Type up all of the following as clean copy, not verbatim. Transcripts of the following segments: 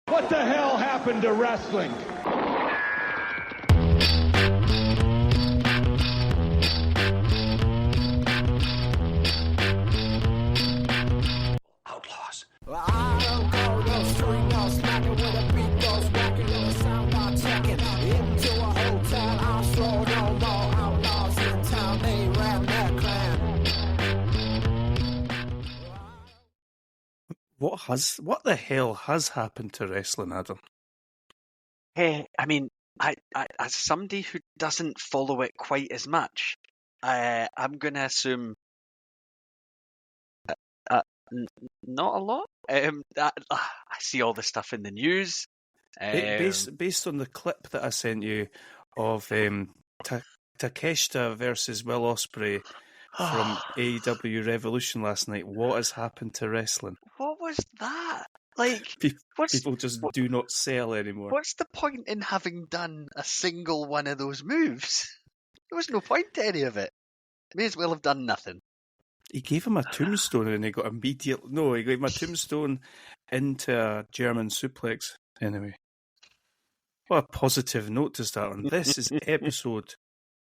What the hell happened to wrestling? Outlaws. I don't go no string, no smacking with a beat goes whacking with a sound I'm checking into a hotel. I'll slow no more outlaws in town. They ran their clan. What the hell has happened to wrestling, Adam? Hey, I mean, I as somebody who doesn't follow it quite as much, I'm going to assume not a lot. I see all the stuff in the news. Based on the clip that I sent you of Takeshita versus Will Ospreay from AEW Revolution last night, what has happened to wrestling? What was that? Like, People just do not sell anymore. What's the point in having done a single one of those moves? There was no point to any of it. May as well have done nothing. He gave him a tombstone and he got immediate. No, he gave him a tombstone into a German suplex. Anyway, what a positive note to start on. This is episode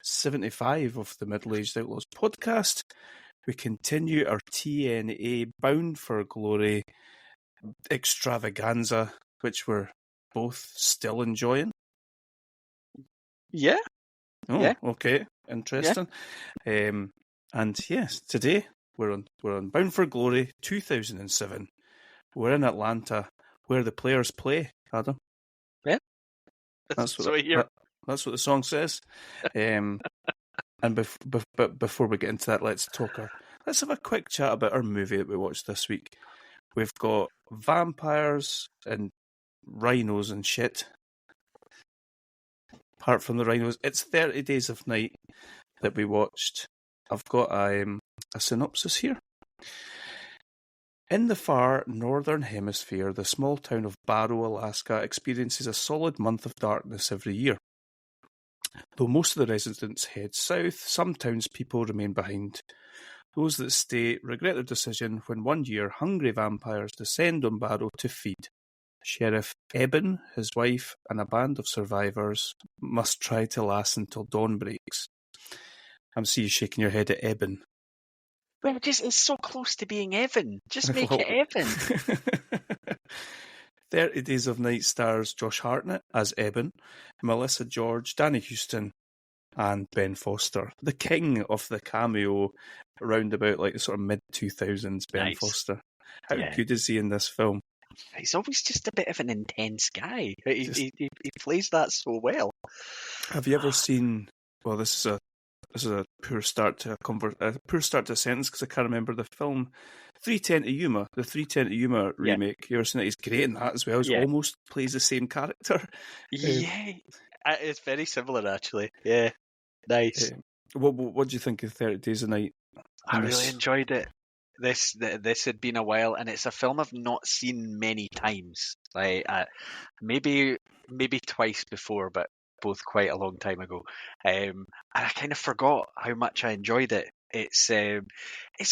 75 of the Middle-Aged Outlaws podcast. We continue our TNA Bound for Glory extravaganza, which we're both still enjoying. Yeah. Oh, yeah. Okay. Interesting. Yeah. And yes, today we're on Bound for Glory 2007. We're in Atlanta, where the players play. Adam. Yeah. That's what the song says. And before we get into that, let's have a quick chat about our movie that we watched this week. We've got vampires and rhinos and shit. Apart from the rhinos, it's 30 Days of Night that we watched. I've got a synopsis here. In the far northern hemisphere, the small town of Barrow, Alaska, experiences a solid month of darkness every year. Though most of the residents head south, some townspeople remain behind. Those that stay regret their decision when one year hungry vampires descend on Barrow to feed. Sheriff Eben, his wife, and a band of survivors must try to last until dawn breaks. I'm seeing you shaking your head at Eben. Well, it's so close to being Evan. Just make it Evan. 30 Days of Night stars Josh Hartnett as Eben, Melissa George, Danny Houston, and Ben Foster, the king of the cameo around about like the sort of mid-2000s, Ben Nice. Foster. How good is he in this film? He's always just a bit of an intense guy. He plays that so well. Have you ever seen, well, this is a poor start to a sentence because I can't remember the film, 310 to Yuma, the 310 to Yuma remake. You ever seen it? He's great in that as well. He almost plays the same character. Yeah, it's very similar actually. Yeah, nice. What do you think of 30 Days a Night? I really enjoyed it. This had been a while, and it's a film I've not seen many times. Like maybe twice before, but both quite a long time ago. And I kind of forgot how much I enjoyed it. It's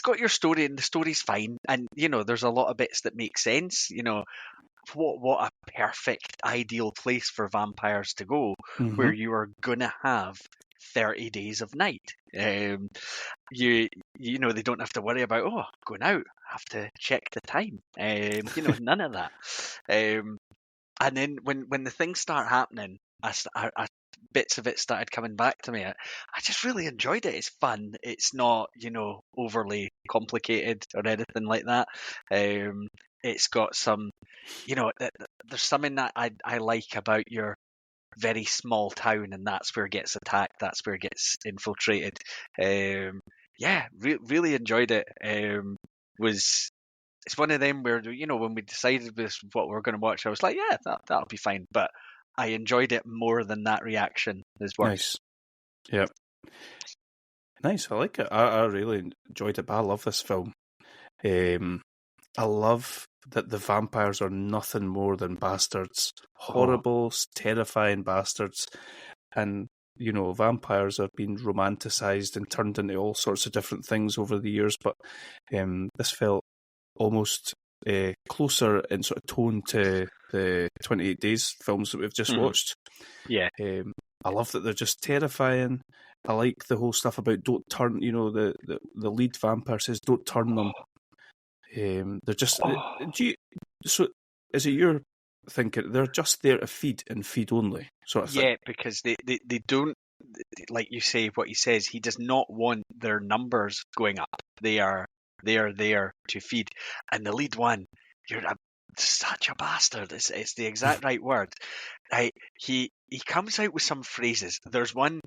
got your story, and the story's fine. And there's a lot of bits that make sense. What a perfect ideal place for vampires to go, where you are gonna have 30 days of night. They don't have to worry about going out, have to check the time. None of that. And then when the things start happening, bits of it started coming back to me. I just really enjoyed it. It's fun. It's not overly complicated or anything like that. It's got some, there's something that I like about your very small town, and that's where it gets attacked, that's where it gets infiltrated. Really enjoyed it. It's one of them where when we decided this what we were going to watch, I was like, that'll be fine, but I enjoyed it more than that reaction is worse. Nice. Yep. Nice. I like it. I really enjoyed it, but I love this film. I love that the vampires are nothing more than bastards. Horrible, terrifying bastards. And, vampires have been romanticised and turned into all sorts of different things over the years, but this felt almost closer in sort of tone to the 28 Days films that we've just watched. Yeah. I love that they're just terrifying. I like the whole stuff about don't turn, the lead vampire says don't turn them. They're just... So is it your thinking they're just there to feed and feed only sort of thing? Yeah, because they don't, like you say, what he says, he does not want their numbers going up. They are there to feed. And the lead one, you're such a bastard. It's the exact right word. He comes out with some phrases. There's one,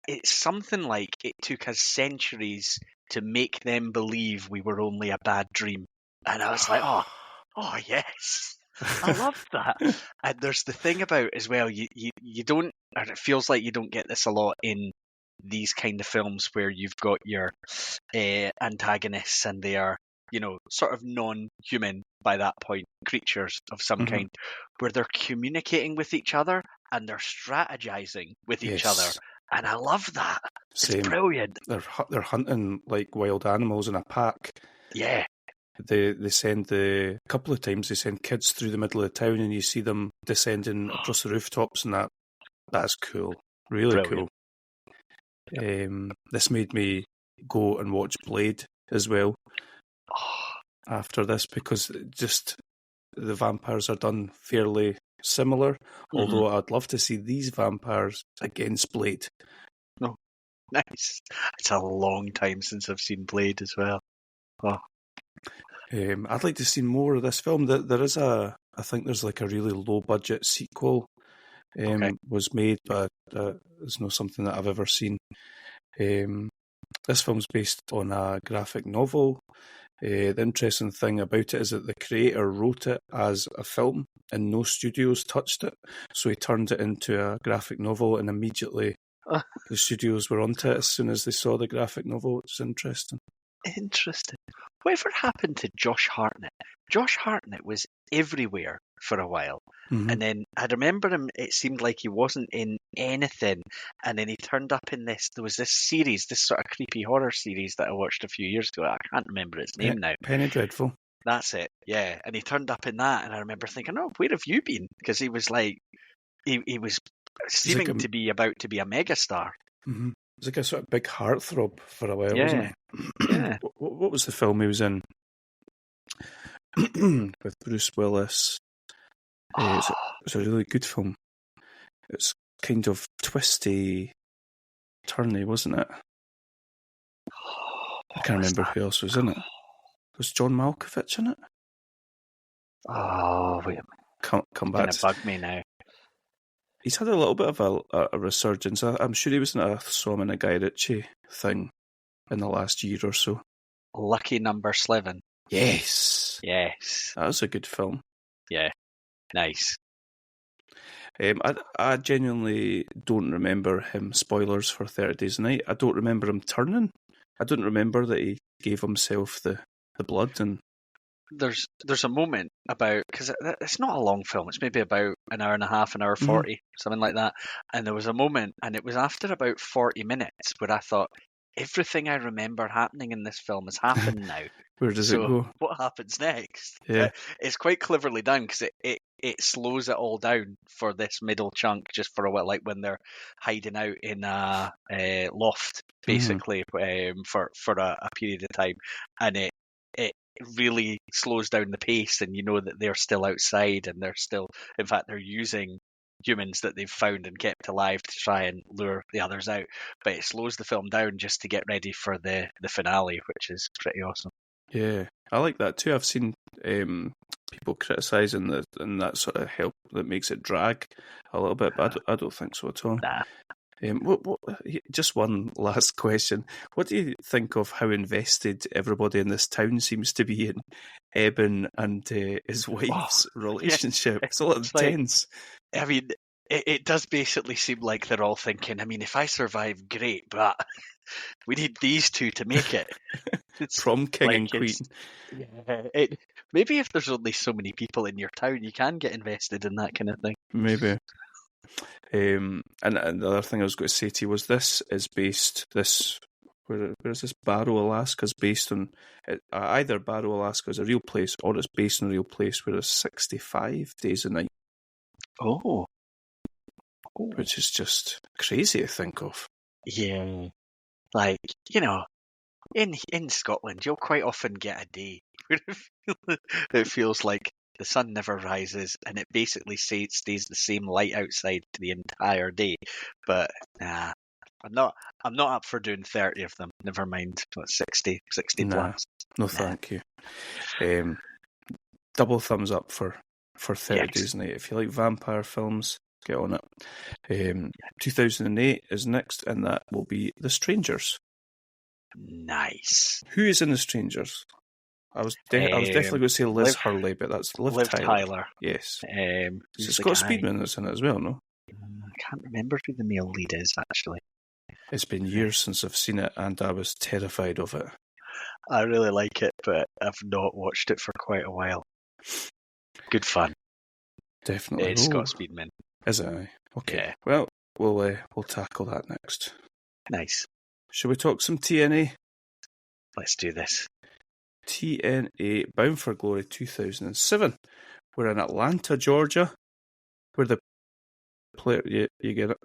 it's something like, it took us centuries to make them believe we were only a bad dream. And I was like, oh yes. I love that. And there's the thing about as well, you don't, or it feels like you don't get this a lot in these kind of films where you've got your antagonists and they are, sort of non-human by that point, creatures of some kind, where they're communicating with each other and they're strategizing with each other. And I love that. Same. It's brilliant. They're hunting like wild animals in a pack. Yeah. They send a couple of times they send kids through the middle of the town and you see them descending across the rooftops and that's cool. Really Brilliant. cool. This made me go and watch Blade as well after this because just the vampires are done fairly similar, although I'd love to see these vampires against Blade. No. Nice. It's a long time since I've seen Blade as well. Oh. I'd like to see more of this film. There is I think there's like a really low budget sequel was made, but it's not something that I've ever seen. This film's based on a graphic novel. The interesting thing about it is that the creator wrote it as a film and no studios touched it. So he turned it into a graphic novel and immediately the studios were onto it as soon as they saw the graphic novel. It's interesting. Interesting. Whatever happened to Josh Hartnett? Josh Hartnett was everywhere for a while. And then I remember him, it seemed like he wasn't in anything. And then he turned up in there was this series, this sort of creepy horror series that I watched a few years ago. I can't remember its name now. Penny Dreadful. That's it, yeah. And he turned up in that and I remember thinking, oh, where have you been? Because he was like, he was seeming to be about to be a megastar. It was like a sort of big heartthrob for a while, wasn't he? Yeah. What was the film he was in? With Bruce Willis. It's a really good film. It's kind of twisty, turny, wasn't it? I can't remember who else was in it. Was John Malkovich in it? Oh, wait a minute. Come back. It's going to bug me now. He's had a little bit of a resurgence. I'm sure he was in I saw him in a Guy Ritchie thing in the last year or so. Lucky Number 11. Yes. Yes. That was a good film. Yeah. Nice. I genuinely don't remember him, spoilers for 30 Days a Night, I don't remember him turning. I don't remember that he gave himself the blood. And there's a moment about, because it's not a long film, it's maybe about an hour and a half, an hour 40, something like that. And there was a moment, and it was after about 40 minutes, where I thought, everything I remember happening in this film has happened now. Where does it go? What happens next? Yeah. It's quite cleverly done because it slows it all down for this middle chunk just for a while, like when they're hiding out in a loft, basically, for a period of time. And it really slows down the pace, and you know that they're still outside and they're still, in fact, they're using humans that they've found and kept alive to try and lure the others out. But it slows the film down just to get ready for the finale, which is pretty awesome. Yeah, I like that too. I've seen people criticising that sort of help that makes it drag a little bit, but I don't think so at all. Nah. Just one last question. What do you think of how invested everybody in this town seems to be in Eben and his wife's relationship? It's all intense. I mean, it does basically seem like they're all thinking, I mean, if I survive, great, but we need these two to make it. It's Prom king and queen. Yeah, maybe if there's only so many people in your town, you can get invested in that kind of thing. Maybe. And the other thing I was going to say to you was this whereas this Barrow, Alaska is based on either Barrow, Alaska is a real place or it's based on a real place where there's 65 days a night. Oh. Which is just crazy to think of. Yeah. Like, you know, in Scotland, you'll quite often get a day where it feels like the sun never rises and it basically stays the same light outside the entire day. But nah, I'm not up for doing 30 of them. Never mind, what, 60 plus. No, thank you. Double thumbs up for 30 days a night. If you like vampire films, get on it. 2008 is next, and that will be The Strangers. Nice. Who is in The Strangers? I was definitely going to say Liz Hurley, but that's Liv Tyler. Yes. It's Scott Speedman that's in it as well, no? I can't remember who the male lead is, actually. It's been years since I've seen it, and I was terrified of it. I really like it, but I've not watched it for quite a while. Good fun. Definitely. It's Scott Speedman. Is it? Okay. Yeah. Well, we'll tackle that next. Nice. Shall we talk some TNA? Let's do this. TNA Bound for Glory 2007. We're in Atlanta, Georgia, where the player, you get it.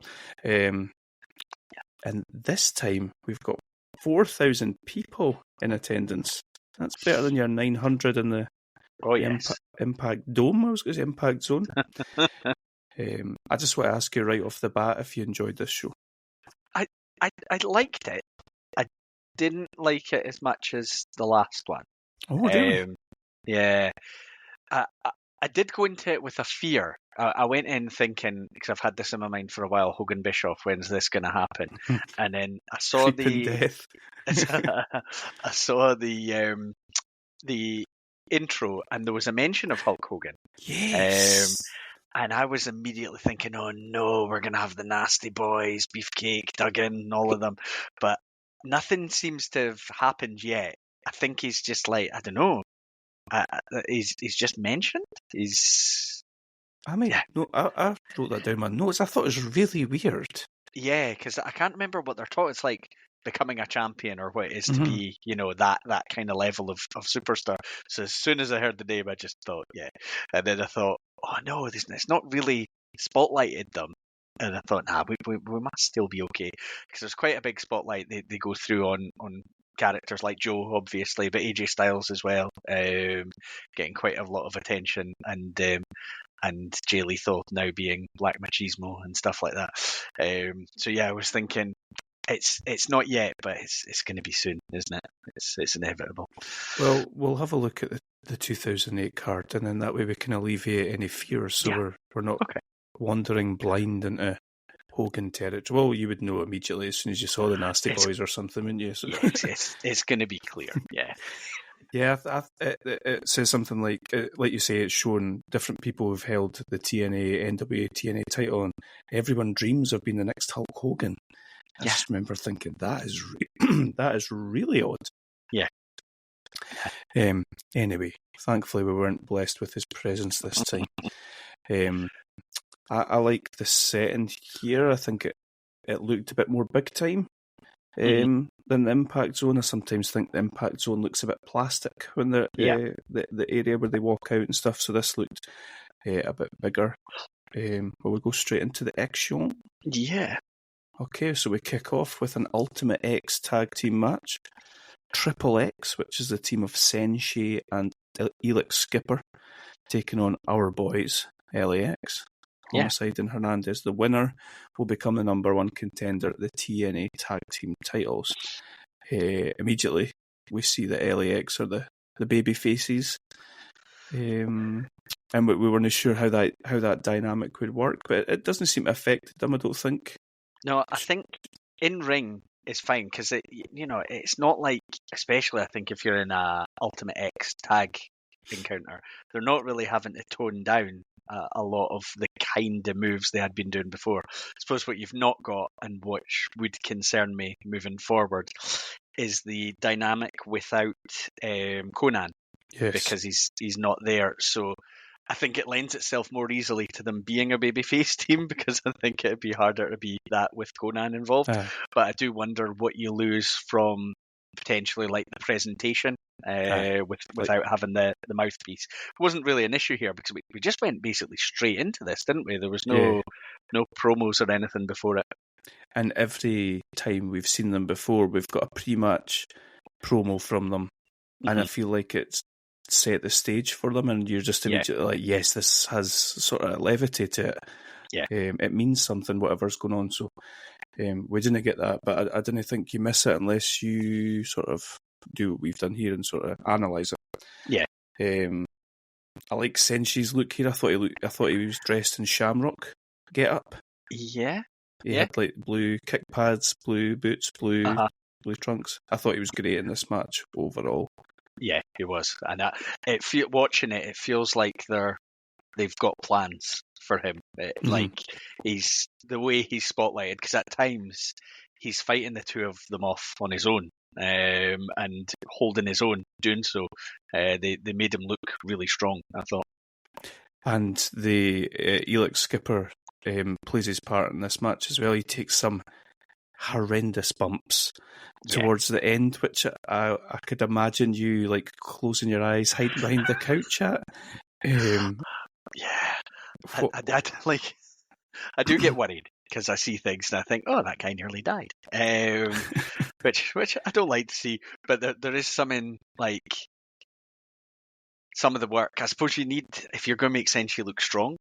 And this time we've got 4,000 people in attendance. That's better than your 900 in the Impact Dome. I was going to say Impact Zone. I just want to ask you right off the bat if you enjoyed this show. I liked it. I didn't like it as much as the last one. Oh, really? Yeah. I did go into it with a fear. I went in thinking, because I've had this in my mind for a while, Hogan Bischoff, when's this going to happen? And then I saw death. I saw the intro, and there was a mention of Hulk Hogan. Yes. And I was immediately thinking, oh no, we're going to have the Nasty Boys, Beefcake, Duggan, all of them. But nothing seems to have happened yet. I think he's just like, I don't know. He's just mentioned. I wrote that down in my notes. I thought it was really weird. Yeah, because I can't remember what they're taught. It's like becoming a champion or what it is to be, that kind of level of superstar. So as soon as I heard the name, I just thought, yeah. And then I thought, oh no, it's not really spotlighted them. And I thought, nah, we must still be okay. Because there's quite a big spotlight they go through on characters like Joe, obviously, but AJ Styles as well, getting quite a lot of attention, and Jay Lethal now being Black Machismo and stuff like that. So yeah, I was thinking it's not yet, but it's going to be soon, isn't it? It's inevitable. Well, we'll have a look at the 2008 card, and then that way we can alleviate any fears, so we're not wandering blind into Hogan territory. Well, you would know immediately as soon as you saw the Nasty Boys or something, wouldn't you? So. Yeah, it's going to be clear. Yeah. Yeah, it says something like you say, it's shown different people who've held the NWA TNA title, and everyone dreams of being the next Hulk Hogan. I just remember thinking that is really odd. Yeah. Anyway, thankfully we weren't blessed with his presence this time. I like the setting here. I think it looked a bit more big time than the Impact Zone. I sometimes think the Impact Zone looks a bit plastic when they're the area where they walk out and stuff. So this looked a bit bigger. Will we go straight into the action? Yeah. Okay, so we kick off with an Ultimate X tag team match. Triple X, which is the team of Sensei and Elix Skipper, taking on our boys, LAX. Homicide and Hernandez. The winner will become the number one contender at the TNA Tag Team titles. Immediately, we see that LAX are the baby faces. And we weren't sure how that dynamic would work, but it doesn't seem to affect them, I don't think. No, I think in ring is fine because it's not like, especially I think if you're in a Ultimate X tag encounter, they're not really having to tone down a lot of the kind of moves they had been doing before. I suppose what you've not got, and which would concern me moving forward, is the dynamic without Conan, because he's not there. So I think it lends itself more easily to them being a babyface team because I think it'd be harder to be that with Conan involved. But I do wonder what you lose from potentially like the presentation without having the mouthpiece. It wasn't really an issue here because we just went basically straight into this, didn't we? There was no promos or anything before it. And every time we've seen them before, we've got a pre-match promo from them. Mm-hmm. And I feel like it's set the stage for them, and you're just immediately like, yes, this has sort of levity to it. Yeah. It means something, whatever's going on. So we didn't get that, but I didn't think you miss it unless you sort of do what we've done here and sort of analyse it. Yeah. I like Senshi's look here. I thought he was dressed in Shamrock get up. Yeah. He had like blue kick pads, blue boots, blue trunks. I thought he was great in this match overall. Yeah, he was, and watching it, it feels like they've got plans for him. Like he's the way he's spotlighted, because at times he's fighting the two of them off on his own, and holding his own doing so. They made him look really strong, I thought. And the Elix Skipper plays his part in this match as well. He takes some horrendous bumps towards the end, which I could imagine you like closing your eyes, hiding behind the couch at. I do get worried because I see things and I think, oh, that guy nearly died, which I don't like to see. But there is something like some of the work. I suppose you need, if you're going to make Senshi look strong.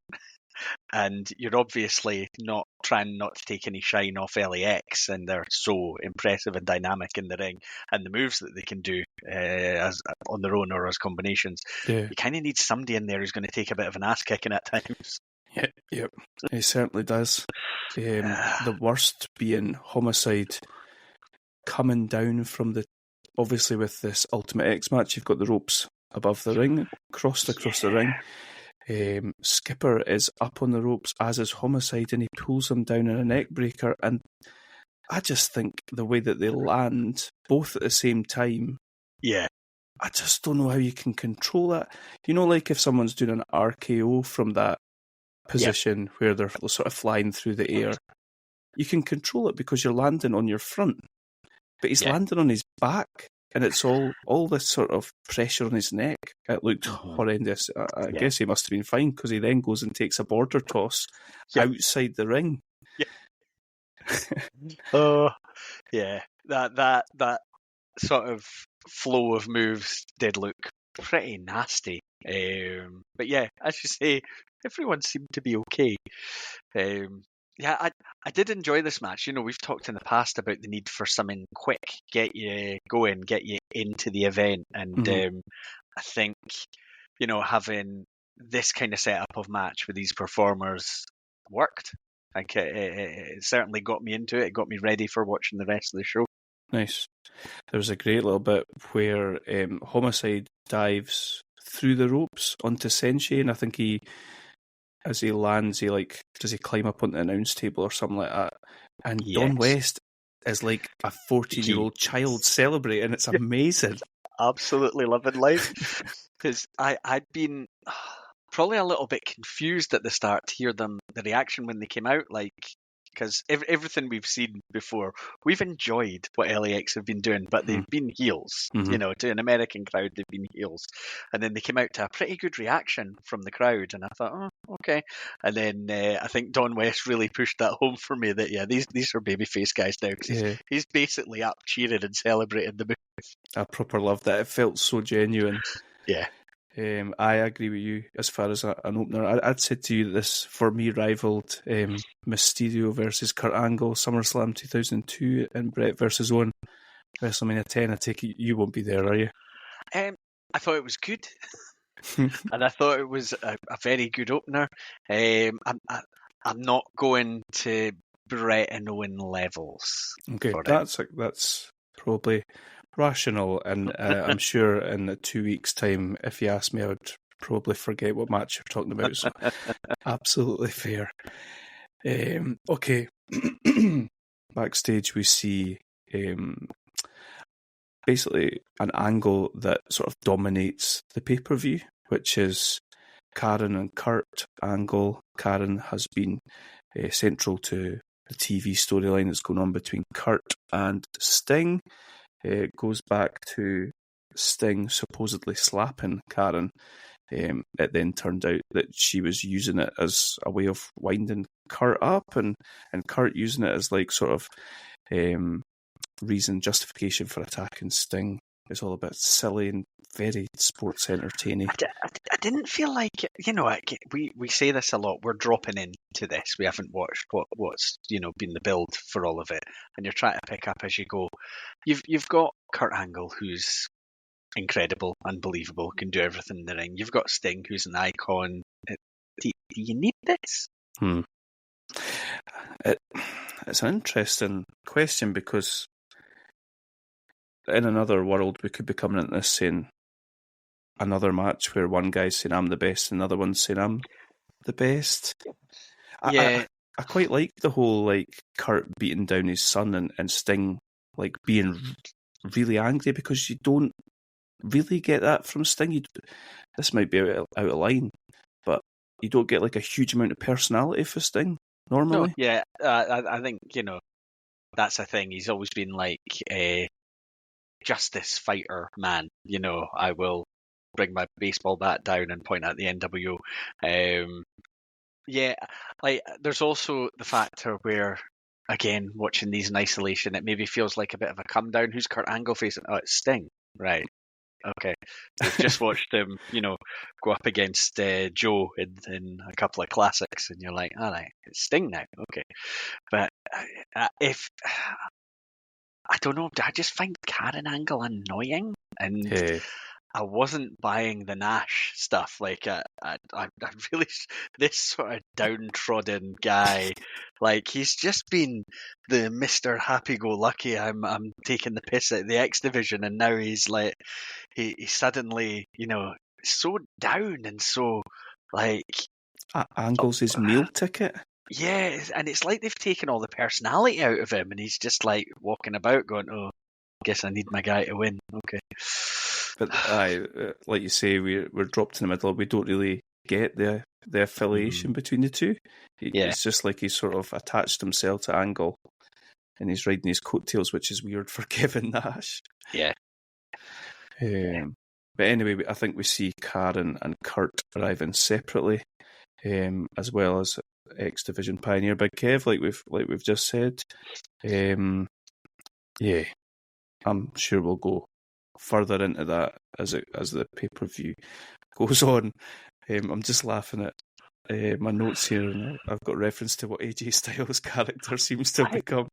And you're obviously not trying not to take any shine off LAX, and they're so impressive and dynamic in the ring, and the moves that they can do as on their own or as combinations. Yeah. You kind of need somebody in there who's going to take a bit of an ass kicking at times. Yep, he certainly does. The worst being Homicide coming down from obviously with this Ultimate X match, you've got the ropes above the ring, crossed across the ring. Skipper is up on the ropes, as is Homicide, and he pulls him down in a neck breaker. And I just think the way that they land both at the same time, I just don't know how you can control that. You know, like if someone's doing an RKO from that position where they're sort of flying through the air, you can control it because you're landing on your front, but he's landing on his back. And it's all this sort of pressure on his neck. It looked horrendous. I guess he must have been fine because he then goes and takes a border toss outside the ring. That sort of flow of moves did look pretty nasty. But yeah, as you say, everyone seemed to be okay. I did enjoy this match. You know, we've talked in the past about the need for something quick, get you going, get you into the event. And I think, you know, having this kind of setup of match with these performers worked. Like it certainly got me into it. It got me ready for watching the rest of the show. Nice. There was a great little bit where Homicide dives through the ropes onto Senshi, and I think as he lands, does he climb up onto the announce table or something like that? And Don West is like a 14-year-old child celebrating. It's amazing. Absolutely loving life. Because I'd been probably a little bit confused at the start to hear the reaction when they came out, because everything we've seen before, we've enjoyed what LAX have been doing, but they've been heels. You know, to an American crowd, they've been heels. And then they came out to a pretty good reaction from the crowd, and I thought, oh, okay. And then I think Don West really pushed that home for me that, these are babyface guys now, because he's basically up cheering and celebrating the move. I proper loved that. It felt so genuine. Yeah. I agree with you as far as an opener. I'd said to you that this, for me, rivaled Mysterio versus Kurt Angle, SummerSlam 2002, and Brett versus Owen, WrestleMania 10. I take it you won't be there, are you? I thought it was good. And I thought it was a very good opener. I'm not going to Brett and Owen levels. Okay, that's probably rational, and I'm sure in 2 weeks' time, if you asked me, I would probably forget what match you're talking about. So, absolutely fair. Okay, backstage we see basically an angle that sort of dominates the pay-per-view, which is Karen and Kurt angle. Karen has been central to a TV storyline that's going on between Kurt and Sting. It goes back to Sting supposedly slapping Karen. It then turned out that she was using it as a way of winding Kurt up, and Kurt using it as like sort of reason, justification for attacking Sting. It's all a bit silly and very sports entertaining. I didn't feel like, we say this a lot. We're dropping into this. We haven't watched what's been the build for all of it, and you're trying to pick up as you go. You've got Kurt Angle, who's incredible, unbelievable, can do everything in the ring. You've got Sting, who's an icon. Do you need this? It's an interesting question, because in another world we could be coming into this saying another match where one guy's saying I'm the best and another one's saying I'm the best. Yeah. I quite like the whole like Kurt beating down his son and Sting like being really angry, because you don't really get that from Sting. This might be out of line, but you don't get like a huge amount of personality for Sting normally. No, yeah, I think that's a thing. He's always been like a justice fighter man. I will bring my baseball bat down and point at the NWO. Yeah, like there's also the factor where, again, watching these in isolation, it maybe feels like a bit of a come down. Who's Kurt Angle facing? Oh, it's Sting, right? Okay, we've just watched him, go up against Joe in a couple of classics, and you're like, all right, it's Sting now. Okay, but if I don't know, I just find Karen Angle annoying, and I wasn't buying the Nash stuff. Like, I really, this sort of downtrodden guy, like he's just been the Mr. Happy-Go-Lucky. I'm taking the piss at the X Division, and now he's like, he suddenly, so down and so like. Angle's his meal ticket. Yeah, and it's like they've taken all the personality out of him, and he's just like walking about going, "Oh, guess I need my guy to win." Okay. But like you say, we're dropped in the middle. We don't really get the affiliation between the two. It's just like he's sort of attached himself to Angle, and he's riding his coattails, which is weird for Kevin Nash. Yeah. But anyway, I think we see Karen and Kurt arriving separately, as well as X Division pioneer Big Kev, like we've just said. Yeah, I'm sure we'll go further into that as the pay-per-view goes on. I'm just laughing at my notes here, and I've got reference to what AJ Styles' character seems to have become.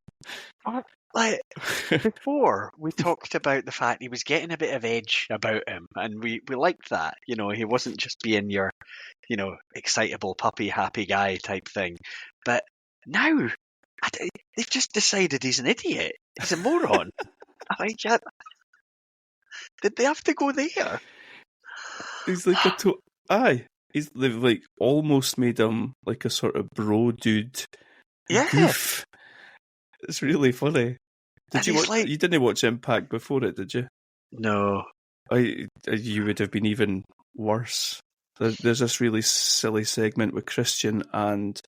Like, before, we talked about the fact he was getting a bit of edge about him, and we liked that. He wasn't just being your, excitable puppy, happy guy type thing. But now, they've just decided he's an idiot. He's a moron. Did they have to go there? He's like they've like almost made him like a sort of bro dude. Yeah. Goof. It's really funny. You didn't watch Impact before it, did you? No. You would have been even worse. There's this really silly segment with Christian and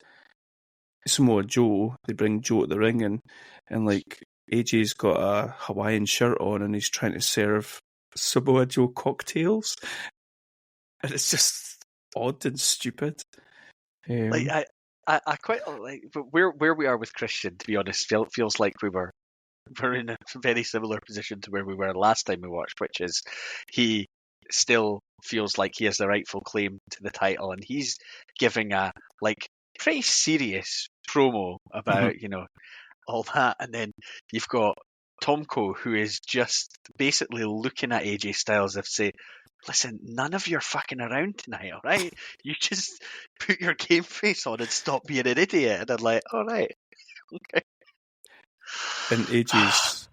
Samoa Joe. They bring Joe to the ring, and like AJ's got a Hawaiian shirt on, and he's trying to serve Samoa Joe cocktails, and it's just odd and stupid. I quite like where we are with Christian. To be honest, feels like we're in a very similar position to where we were last time we watched, which is he still feels like he has the rightful claim to the title, and he's giving a pretty serious promo about all that, and then you've got Tomko, who is just basically looking at AJ Styles as if to say, listen, none of your fucking around tonight, all right? You just put your game face on and stop being an idiot. And I'm like, all right, okay. And AJ's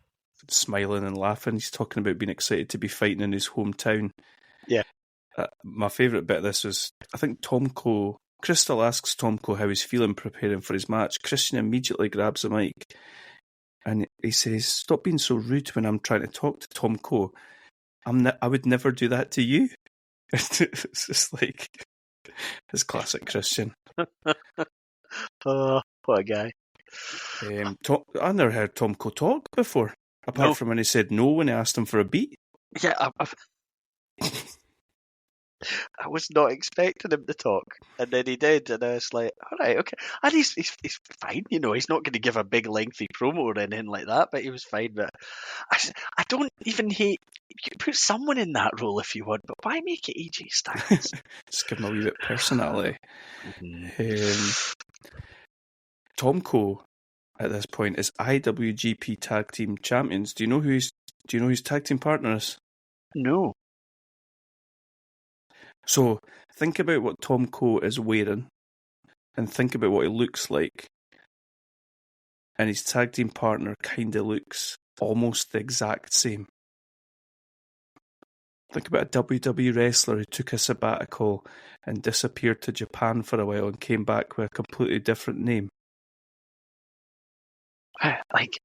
smiling and laughing. He's talking about being excited to be fighting in his hometown. Yeah. My favourite bit of this was, I think Crystal asks Tomko how he's feeling preparing for his match. Christian immediately grabs the mic and he says, stop being so rude when I'm trying to talk to Tomko. I would never do that to you. It's just like, It's classic Christian. Oh, what a guy. I never heard Tomko talk before, apart from when he said no when he asked him for a beat. Yeah, I was not expecting him to talk, and then he did, and I was like, all right, okay. And he's fine, you know, he's not going to give a big lengthy promo or anything like that, but he was fine. But I don't even hate, you can put someone in that role if you want, but why make it AJ Styles? Just give him a wee bit of personality. Tomko at this point is IWGP Tag Team Champions. Do you know who his tag team partner is? No. So think about what Tomko is wearing, and think about what he looks like, and his tag team partner kind of looks almost the exact same. Think about a WWE wrestler who took a sabbatical and disappeared to Japan for a while and came back with a completely different name. Like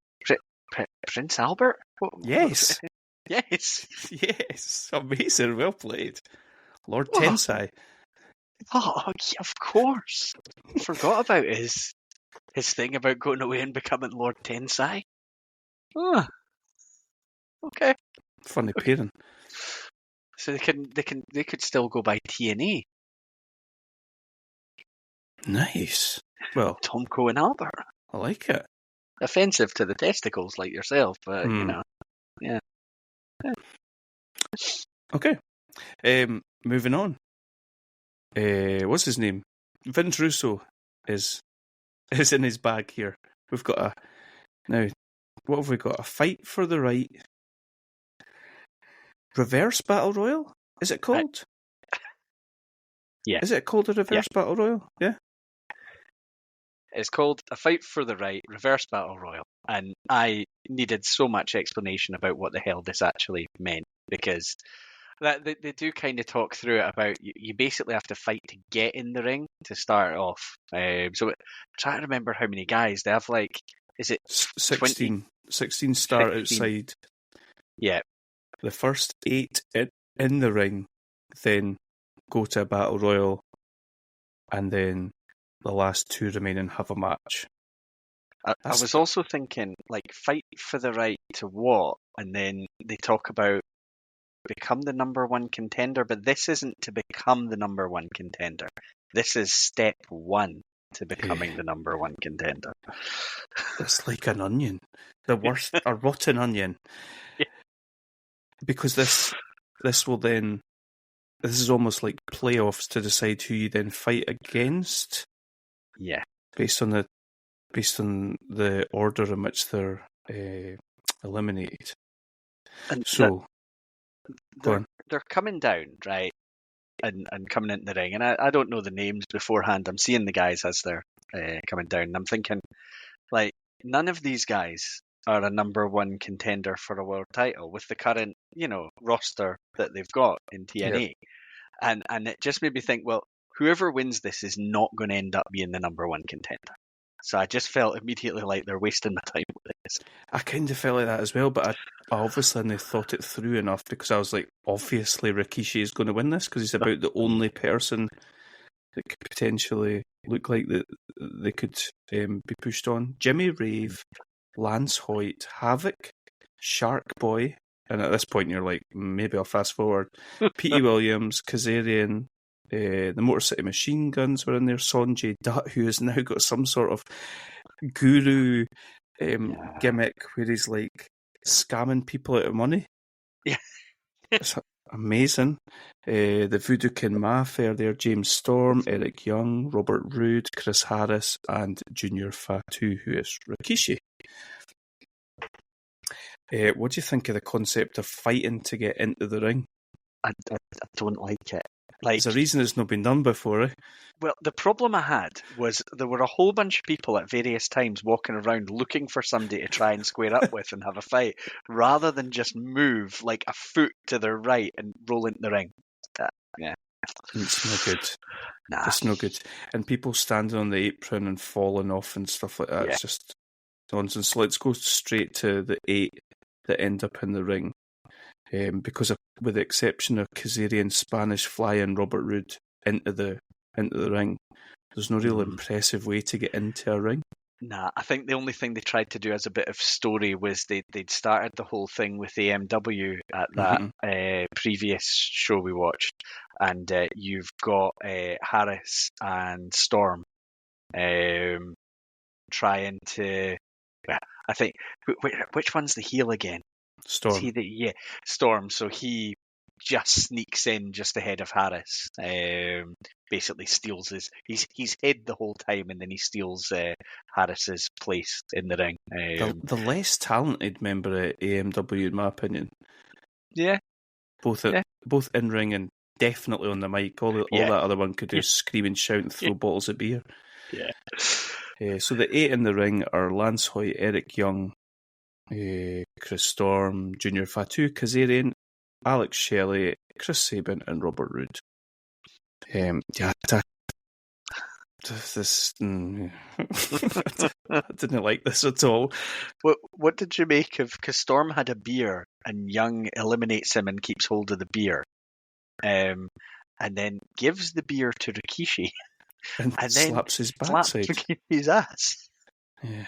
Prince Albert? Yes. Yes. Yes. Amazing. Well played. Lord Tensai. Oh, yeah, of course. I forgot about his thing about going away and becoming Lord Tensai. Oh, okay. Funny pairing. So they could still go by TNA. Nice. Well, Tomko and Albert. I like it. Offensive to the testicles, like yourself, but you know, yeah. Okay. Moving on. What's his name? Vince Russo is in his bag here. We've got now. What have we got? A fight for the right. Reverse Battle Royal? Is it called? Yeah. Is it called a Reverse Battle Royal? Yeah. It's called A Fight for the Right, Reverse Battle Royal. And I needed so much explanation about what the hell this actually meant, because they do kind of talk through it about you basically have to fight to get in the ring to start off. So try to remember how many guys. They have is it 16? 16 start 16. Outside. Yeah. The first 8 in the ring then go to a Battle Royal, and then the last 2 remaining have a match. I was also thinking, fight for the right to what? And then they talk about become the number one contender, but this isn't to become the number one contender. This is step 1 to becoming the number one contender. It's like an onion. The worst, a rotten onion. Yeah. Because this will then, this is almost like playoffs to decide who you then fight against. Yeah. Based on the order in which they're eliminated. And so they're coming down, right? And coming into the ring. And I don't know the names beforehand. I'm seeing the guys as they're coming down. And I'm thinking, none of these guys are a number one contender for a world title with the current, roster that they've got in TNA. Yeah. And it just made me think, well, whoever wins this is not going to end up being the number one contender. So I just felt immediately like they're wasting my time with this. I kind of felt like that as well, but I obviously hadn't thought it through enough, because I was like, obviously Rikishi is going to win this, because he's about the only person that could potentially look like that they could be pushed on. Jimmy Rave, Lance Hoyt, Havoc, Shark Boy, and at this point you're like, maybe I'll fast forward. Petey Williams, Kazarian, the Motor City Machine Guns were in there. Sonjay Dutt, who has now got some sort of guru gimmick where he's scamming people out of money. Yeah. It's amazing. The Voodoo Kin Mafia are there. James Storm, Eric Young, Robert Roode, Chris Harris, and Junior Fatu, who is Rikishi. What do you think of the concept of fighting to get into the ring? I don't like it. There's a reason it's not been done before, eh? Well, the problem I had was there were a whole bunch of people at various times walking around looking for somebody to try and square up with and have a fight, rather than just move a foot to their right and roll into the ring. Yeah. It's no good. Nah. It's no good. And people standing on the apron and falling off and stuff like that. Yeah. It's just nonsense. Let's go straight to the 8 that end up in the ring. Because with the exception of Kazarian, Spanish Fly, and Robert Roode into the into the ring. There's no real impressive way to get into a ring. Nah, I think the only thing they tried to do as a bit of story was they'd started the whole thing with AMW at that previous show we watched, and you've got Harris and Storm trying to. I think which one's the heel again? Storm. Is he Storm. So he just sneaks in just ahead of Harris. Basically steals he's hid the whole time, and then he steals Harris's place in the ring. The less talented member of AMW, in my opinion. Yeah. Both in ring and definitely on the mic. All that other one could do is scream and shout and throw bottles of beer. Yeah. So the 8 in the ring are Lance Hoyt, Eric Young, Chris Storm, Junior Fatu Kazarian, Alex Shelley, Chris Sabin, and Robert Roode. I didn't like this at all. What did you make of? Because Storm had a beer, and Young eliminates him and keeps hold of the beer, and then gives the beer to Rikishi, and then slaps his backside. Slaps Rikishi's ass. Yeah.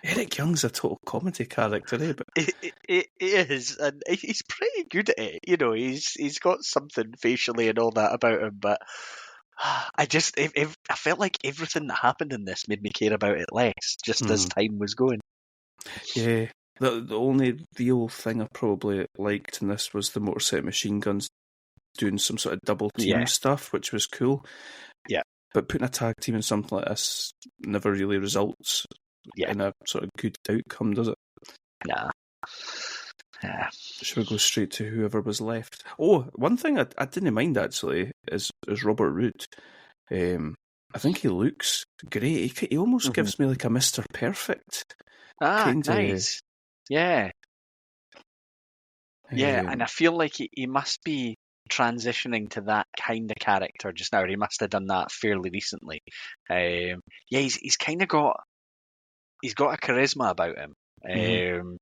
Eric Young's a total comedy character, But it is, and he's pretty good at it. You know, he's got something facially and all that about him. But I felt like everything that happened in this made me care about it less, just as time was going. Yeah, the only real thing I probably liked in this was the Motor City Machine Guns doing some sort of double team stuff, which was cool. Yeah, but putting a tag team in something like this never really results in a sort of good outcome, does it? Nah. Yeah. Should we go straight to whoever was left? Oh, one thing I didn't mind actually is Robert Roode. I think he looks great. He almost gives me like a Mr. Perfect. Nice. Yeah. Yeah, and I feel like he must be transitioning to that kind of character just now. He must have done that fairly recently. He's kind of got. He's got a charisma about him, and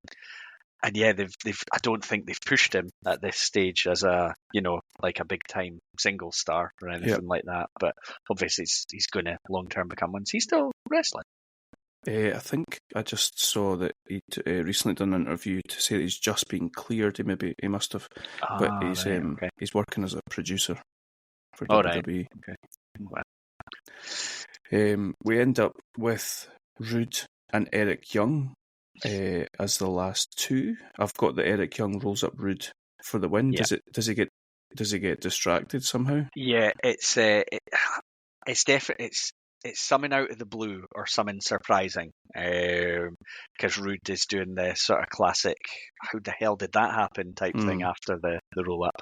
they've. I don't think they've pushed him at this stage as a like a big time single star or anything like that. But obviously, he's going to long term become one. He's still wrestling. I think I just saw that he'd recently done an interview to say that he's just been cleared. He must have, but he's working as a producer for WWE. Right. Okay. We end up with Roode and Eric Young as the last two. I've got that Eric Young rolls up Roode for the win. Yeah. Does he get distracted somehow? Yeah, it's definitely it's something out of the blue or something surprising. Because Roode is doing the sort of classic "how the hell did that happen" type thing after the roll up.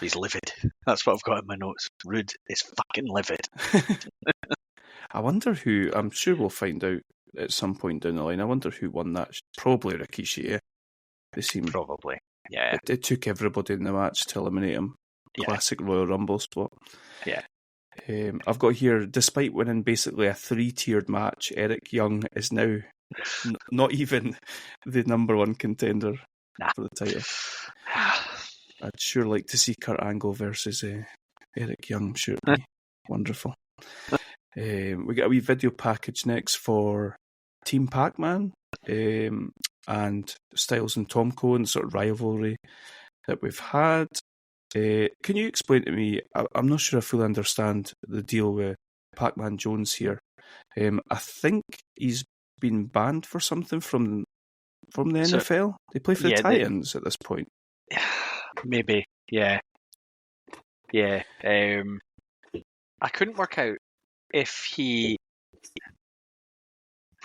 He's livid. That's what I've got in my notes. Roode is fucking livid. I wonder who. I'm sure we'll find out at some point down the line. I wonder who won that. Probably Rikishi. Yeah, they seem probably. Yeah, it took everybody in the match to eliminate him. Classic Royal Rumble spot. Yeah. I've got here, despite winning basically a 3-tiered match, Eric Young is now not even the number one contender for the title. I'd sure like to see Kurt Angle versus Eric Young. Sure, it'd be wonderful. We get a wee video package next for Team Pac-Man and Styles and Tom Cohen, sort of rivalry that we've had. Can you explain to me? I'm not sure I fully understand the deal with Pac-Man Jones here. I think he's been banned for something from the NFL. They play for the Titans at this point. Maybe, yeah. I couldn't work out if he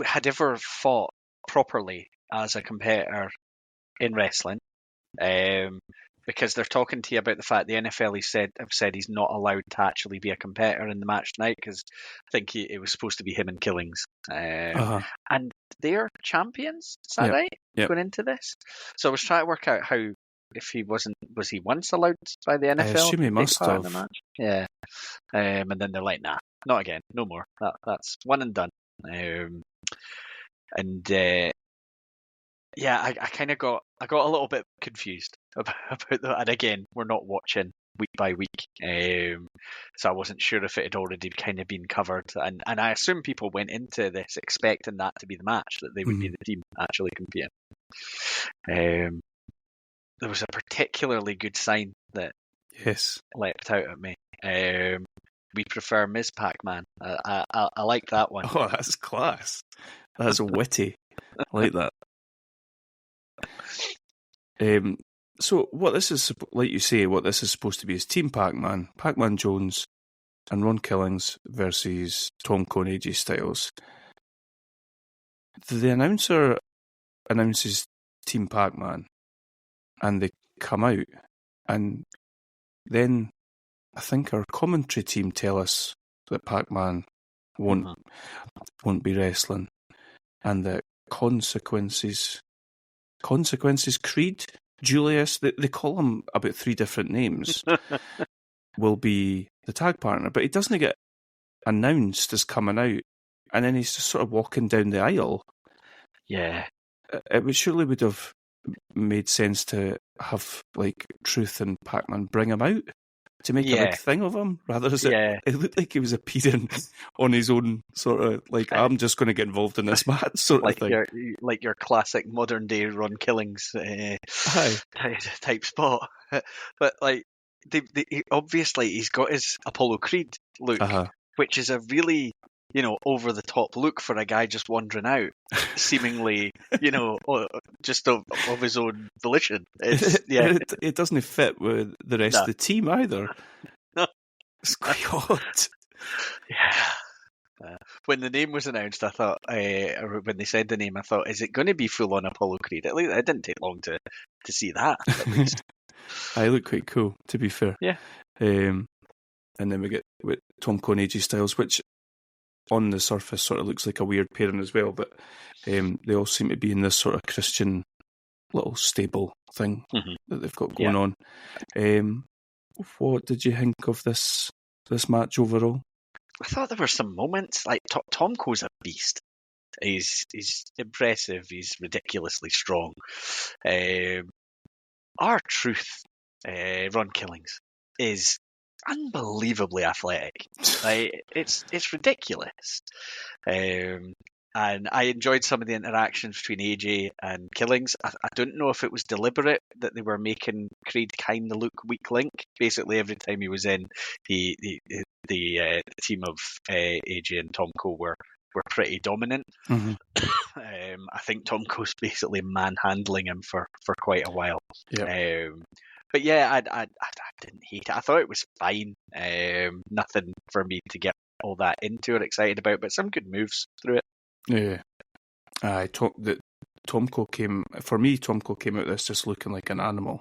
had ever fought properly as a competitor in wrestling. Because they're talking to you about the fact the NFL have said he's not allowed to actually be a competitor in the match tonight because I think it was supposed to be him and Killings. And they're champions, is that right? Yep. Going into this? So I was trying to work out how, if he was he once allowed by the NFL? I assume he must have. The match? Yeah. And then they're like, nah, not again, no more. That's one and done. I kind of got a little bit confused about that. And again, we're not watching week by week. So I wasn't sure if it had already kind of been covered. And I assume people went into this expecting that to be the match, that they would be the team actually competing. There was a particularly good sign that leapt out at me. We prefer Ms. Pac-Man. I like that one. Oh, that's class. That's witty. I like that. So what this is, like you say, what this is supposed to be is Team Pac-Man, Pac-Man Jones, and Ron Killings versus Tom Cole and AJ Styles. The announcer announces Team Pac-Man, and they come out, and then I think our commentary team tell us that Pac-Man won't be wrestling, and that Consequences Creed, Julius, they call him about 3 different names, will be the tag partner, but he doesn't get announced as coming out, and then he's just sort of walking down the aisle. Yeah. It surely would have made sense to have like Truth and Pac-Man bring him out to make a big thing of him, rather than it looked like he was appearing on his own sort of like, I'm just going to get involved in this match sort of thing. Like your classic modern day Ron Killings type spot. But like, obviously he's got his Apollo Creed look, which is a really, over the top look for a guy just wandering out, seemingly, just of his own volition. It doesn't fit with the rest of the team either. No. It's quite odd. Yeah. When the name was announced, I thought, or when they said the name, I thought, is it going to be full on Apollo Creed? At least it didn't take long to see that. At least. I look quite cool, to be fair. Yeah. And then we get with Tom Cole and AJ Styles, which on the surface sort of looks like a weird pairing as well, but they all seem to be in this sort of Christian little stable thing that they've got going on. What did you think of this match overall? I thought there were some moments, like Tom Cole's a beast. He's impressive. He's ridiculously strong. Our Truth, Ron Killings, is unbelievably athletic. Like, it's ridiculous. And I enjoyed some of the interactions between AJ and Killings. I don't know if it was deliberate that they were making Creed kind of look weak link. Basically, every time he was in, the team of AJ and Tom Cole were pretty dominant. I think Tom Cole's basically manhandling him for quite a while. But yeah, I didn't hate it. I thought it was fine. Nothing for me to get all that into or excited about, but some good moves through it. Yeah. Tom Cole came out this just looking like an animal.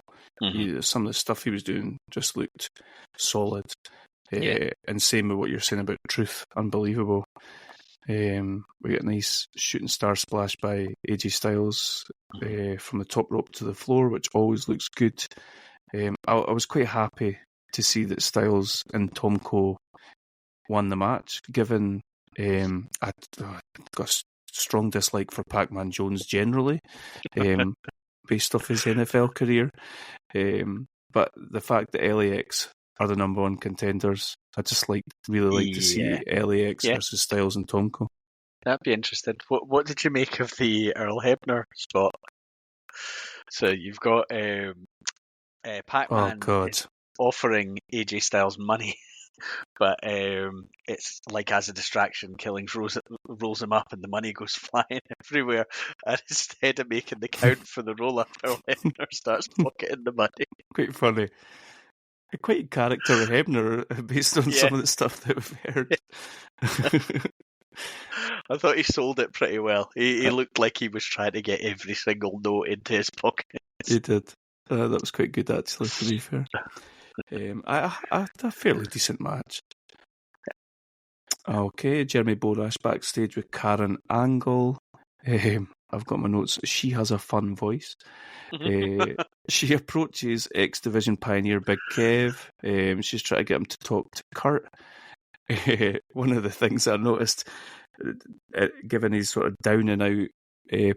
Some of the stuff he was doing just looked solid. And same with what you're saying about Truth, unbelievable. We get a nice shooting star splash by AJ Styles from the top rope to the floor, which always looks good. I was quite happy to see that Styles and Tom Cole won the match, given I got a strong dislike for Pac-Man Jones generally, based off his NFL career. But the fact that LAX are the number one contenders, I just really like to see LAX versus Styles and Tom Cole. That'd be interesting. What did you make of the Earl Hebner spot? So you've got Pac-Man offering AJ Styles money, but it's like as a distraction, Killings rolls him up and the money goes flying everywhere. And instead of making the count for the roll-up, Earl Hebner starts pocketing the money. Quite funny. Quite character of Hebner based on some of the stuff that we've heard. I thought he sold it pretty well. He looked like he was trying to get every single note into his pocket. He did. That was quite good, actually, to be fair. I had a fairly decent match. Okay, Jeremy Borash backstage with Karen Angle. I've got my notes. She has a fun voice. She approaches X Division pioneer Big Kev. She's trying to get him to talk to Kurt. One of the things I noticed, given his sort of down and out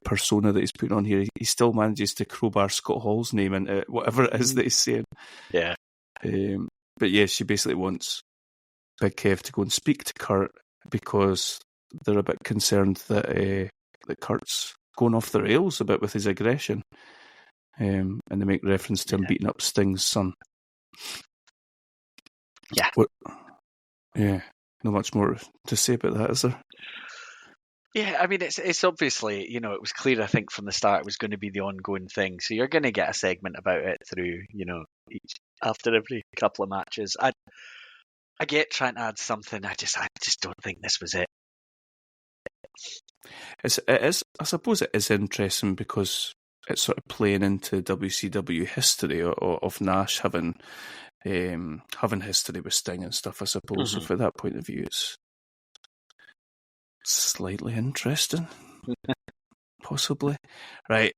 persona that he's putting on here, he still manages to crowbar Scott Hall's name into whatever it is that he's saying. Yeah. But yeah, she basically wants Big Kev to go and speak to Kurt because they're a bit concerned that Kurt's going off the rails a bit with his aggression. And they make reference to him beating up Sting's son. Yeah. Yeah, not much more to say about that, is there? Yeah, I mean, it's obviously, it was clear, I think, from the start it was going to be the ongoing thing. So you're going to get a segment about it through, after every couple of matches. I get trying to add something. I just don't think this was it. It is. I suppose it is interesting because it's sort of playing into WCW history of Nash having history with Sting and stuff. I suppose. So from that point of view, it's slightly interesting, possibly. Right.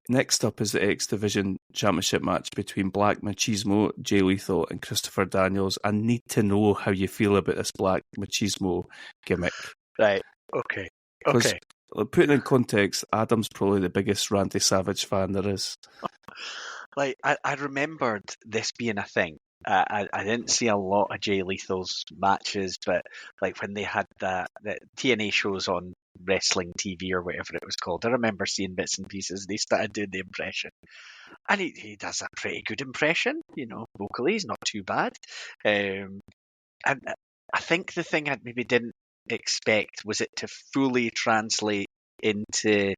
Next up is the X Division Championship match between Black Machismo, Jay Lethal, and Christopher Daniels. I need to know how you feel about this Black Machismo gimmick. Right. Okay. Putting in context, Adam's probably the biggest Randy Savage fan there is. Like, I remembered this being a thing. I didn't see a lot of Jay Lethal's matches, but like when they had the TNA shows on wrestling TV or whatever it was called, I remember seeing bits and pieces. They started doing the impression. And he does a pretty good impression, vocally. He's not too bad. And I think the thing I maybe didn't expect was it to fully translate into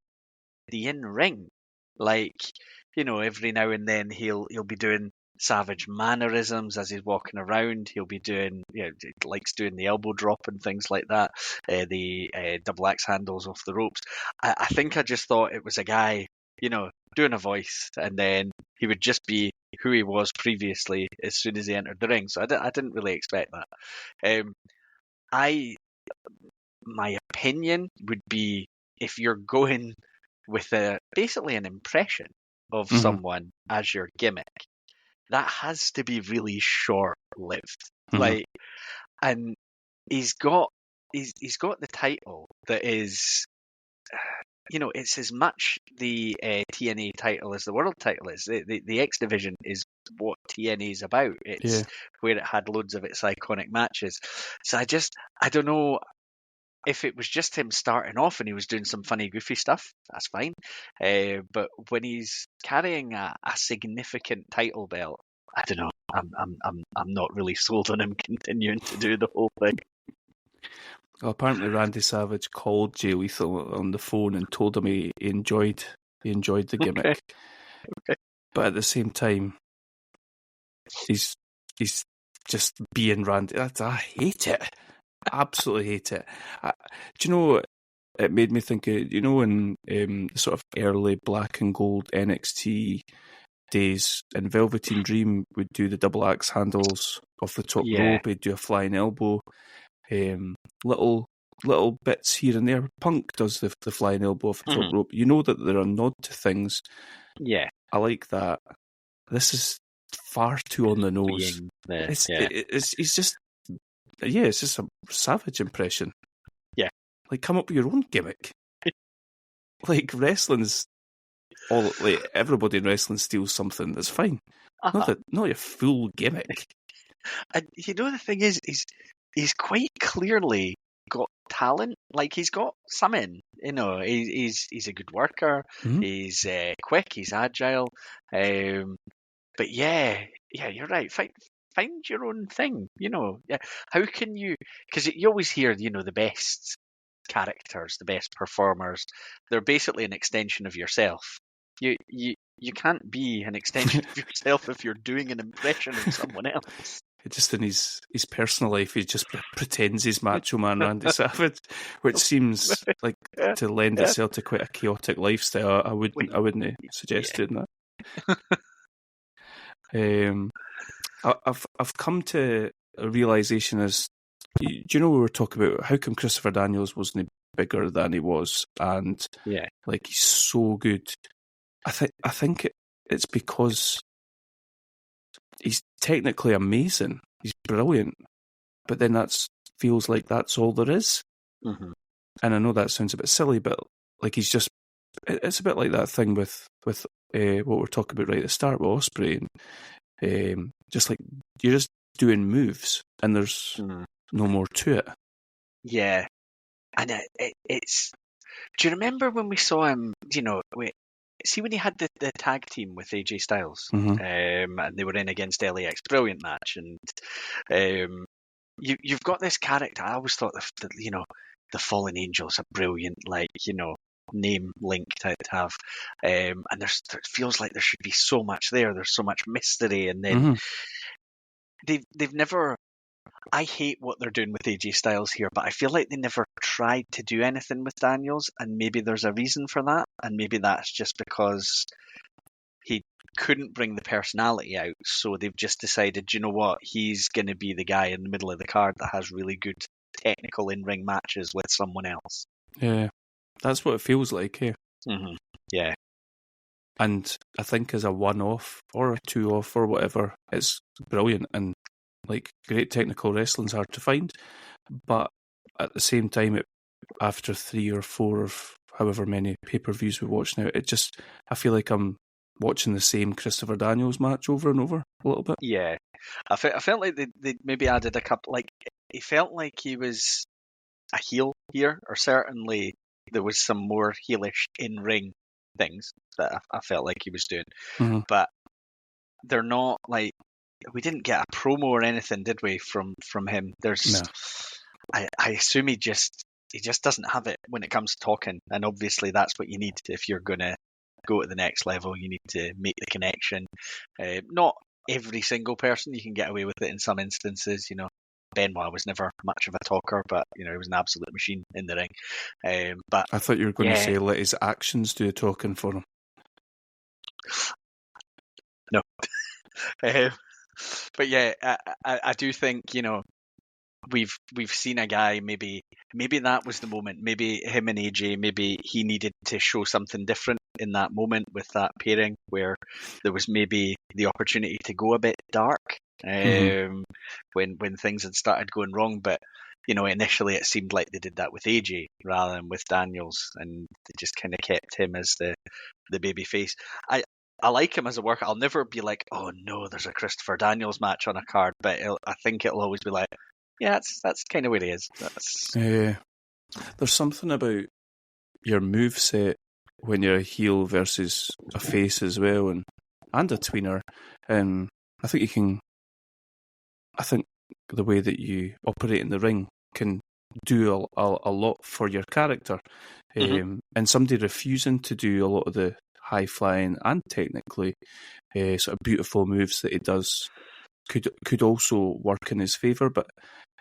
the in-ring. Like, every now and then he'll be doing Savage mannerisms as he's walking around. He'll be doing, likes doing the elbow drop and things like that, the double axe handles off the ropes. I think I just thought it was a guy, doing a voice, and then he would just be who he was previously as soon as he entered the ring. So I didn't really expect that. My opinion would be, if you're going with basically an impression of someone as your gimmick, that has to be really short-lived. Like, and he's got the title that is, it's as much the TNA title as the world title is. The X Division is what TNA is about. It's where it had loads of its iconic matches. So I don't know. If it was just him starting off and he was doing some funny, goofy stuff, that's fine. But when he's carrying a significant title belt, I don't know. I'm not really sold on him continuing to do the whole thing. Well, apparently Randy Savage called Jay Lethal on the phone and told him he enjoyed the gimmick. Okay. But at the same time, he's just being Randy. I hate it. Absolutely hate it. Do you know, it made me think of, in sort of early black and gold NXT days, and Velveteen Dream would do the double axe handles off the top rope, he'd do a flying elbow, little bits here and there. Punk does the flying elbow off the top rope. You know that there are nod to things. Yeah. I like that. This is far too on the nose. It's just a Savage impression. Yeah. Like, come up with your own gimmick. Like, wrestling's all, like, everybody in wrestling steals something, that's fine. Not your full gimmick. And the thing is, he's quite clearly got talent. Like, he's got something, he's a good worker, he's quick, he's agile. But yeah, you're right. Find your own thing, How can you? Because you always hear, the best characters, the best performers, they're basically an extension of yourself. You can't be an extension of yourself if you're doing an impression of someone else. Just in his personal life, he just pretends he's Macho Man Randy Savage, which seems like to lend itself to quite a chaotic lifestyle. I wouldn't suggest doing that. I've come to a realisation as, do you know, we were talking about how come Christopher Daniels wasn't bigger than he was, and like, he's so good. I think it's because he's technically amazing, he's brilliant, but then feels like that's all there is. And I know that sounds a bit silly, but like, he's just, it's a bit like that thing with what we're talking about right at the start with Ospreay, and Just like you're just doing moves, and there's no more to it. Yeah, and it's. Do you remember when we saw him? See when he had the tag team with AJ Styles, and they were in against LAX, brilliant match, and you've got this character. I always thought the Fallen Angels a brilliant name link to have, and there feels like there should be so much there. There's so much mystery, and then they've never. I hate what they're doing with AJ Styles here, but I feel like they never tried to do anything with Daniels, and maybe there's a reason for that, and maybe that's just because he couldn't bring the personality out, so they've just decided, you know what, he's going to be the guy in the middle of the card that has really good technical in-ring matches with someone else. Yeah, that's what it feels like, eh? Yeah. And I think as a one-off or a two-off or whatever, it's brilliant, and like great technical wrestling's hard to find, but at the same time, after 3 or 4 of however many pay-per-views we watch now, I feel like I'm watching the same Christopher Daniels match over and over a little bit. Yeah, I felt like they maybe added a couple. Like it felt like he was a heel here, or certainly there was some more heelish in-ring things that I felt like he was doing, but they're not like. We didn't get a promo or anything, did we, from him? There's, no. I assume he just doesn't have it when it comes to talking, and obviously that's what you need if you're going to go to the next level. You need to make the connection. Not every single person, you can get away with it in some instances. Benoit was never much of a talker, but he was an absolute machine in the ring. But I thought you were going to say let his actions do the talking for him. No. But yeah, I do think we've seen a guy. Maybe that was the moment. Maybe him and AJ. Maybe he needed to show something different in that moment with that pairing, where there was maybe the opportunity to go a bit dark when things had started going wrong. But initially it seemed like they did that with AJ rather than with Daniels, and they just kind of kept him as the baby face. I like him as a worker. I'll never be like, oh no, there's a Christopher Daniels match on a card, but I think it'll always be like, yeah, that's kind of where he is. Yeah, there's something about your moveset when you're a heel versus a face as well, and a tweener. I think the way that you operate in the ring can do a lot for your character, and somebody refusing to do a lot of the high flying and technically sort of beautiful moves that he does could also work in his favour, but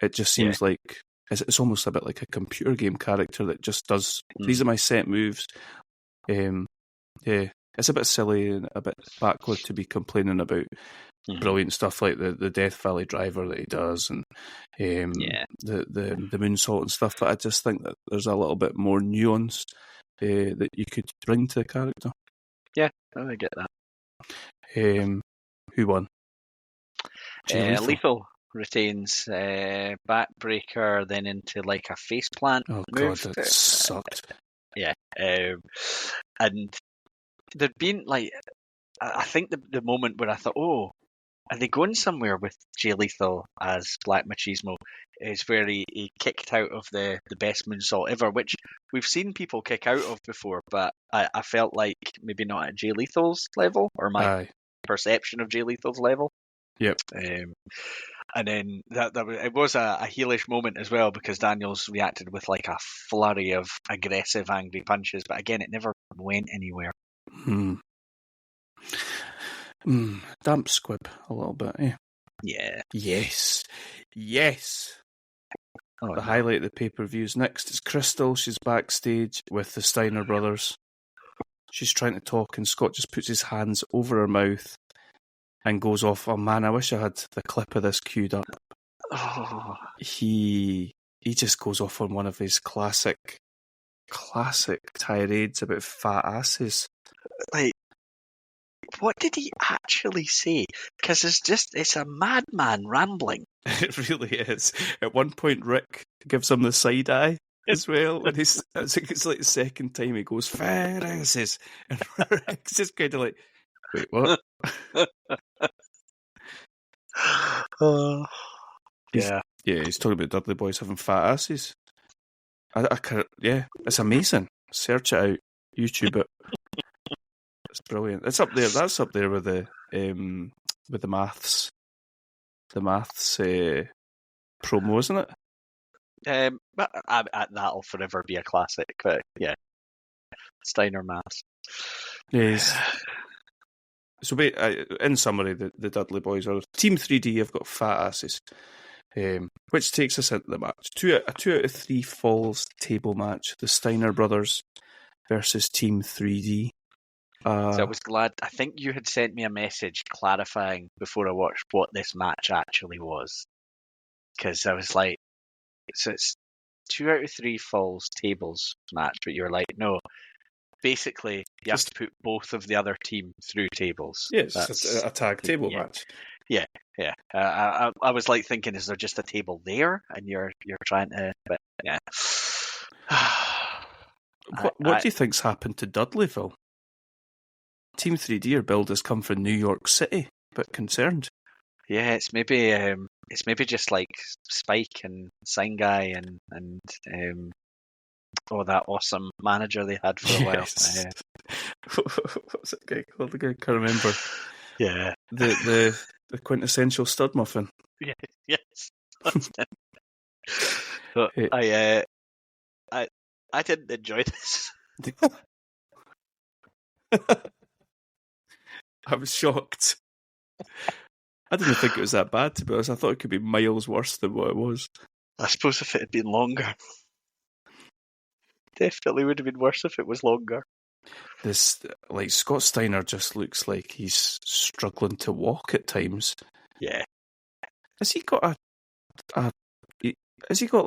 it just seems like it's almost a bit like a computer game character that just does these are my set moves. It's a bit silly and a bit backward to be complaining about brilliant stuff like the Death Valley Driver that he does, and the moonsault and stuff, but I just think that there's a little bit more nuance that you could bring to the character. Yeah, I get that. Who won? Lethal retains backbreaker, then into like a face plant. Oh move. God, that sucked. Yeah, and there'd been like, I think the moment where I thought, oh, are they going somewhere with Jay Lethal as Black Machismo? Is where he kicked out of the best moonsault ever, which we've seen people kick out of before, but I felt like maybe not at Jay Lethal's level, or my perception of Jay Lethal's level. Yep. And then it was a heelish moment as well, because Daniels reacted with like a flurry of aggressive, angry punches, but again, it never went anywhere. Damp squib a little bit, eh? Yeah. Yes. Oh, the highlight of the pay-per-views next is Crystal. She's backstage with the Steiner brothers. She's trying to talk, and Scott just puts his hands over her mouth and goes off. Oh man, I wish I had the clip of this queued up. Oh. He just goes off on one of his classic tirades about fat asses. Like, what did he actually say? Because it's a madman rambling. It really is. At one point, Rick gives him the side eye as well. And it's like the second time he goes, fat asses. And Rick's just kind of like, wait, what? Yeah. Yeah, he's talking about Dudley Boys having fat asses. I can't, yeah, it's amazing. Search it out, YouTube it. It's brilliant. It's up there. That's up there with the maths. The maths promo, isn't it? But that'll forever be a classic. But yeah, Steiner maths. Yes. So, in summary, the Dudley Boys are Team 3D. Have got fat asses, which takes us into the match. A 2 out of 3 falls table match. The Steiner brothers versus Team 3D. So I was glad. I think you had sent me a message clarifying before I watched what this match actually was, because I was like, so it's 2 out of 3 falls tables match, but you were like, no. Basically, you have to put both of the other team through tables. Yes, it's a tag table match. Yeah. I was like thinking, is there just a table there, and you're trying to? But yeah. What do you think's happened to Dudleyville? Team 3D are billed as come from New York City, but concerned. Yeah, it's maybe just like Spike and Sign Guy and that awesome manager they had for a while. What's that guy called again? Can't remember. Yeah. The quintessential stud muffin. Yeah, yes. But I didn't enjoy this. I was shocked. I didn't think it was that bad, to be honest. I thought it could be miles worse than what it was. I suppose if it had been longer. Definitely would have been worse if it was longer. This, like, Scott Steiner just looks like he's struggling to walk at times. Yeah. Has he got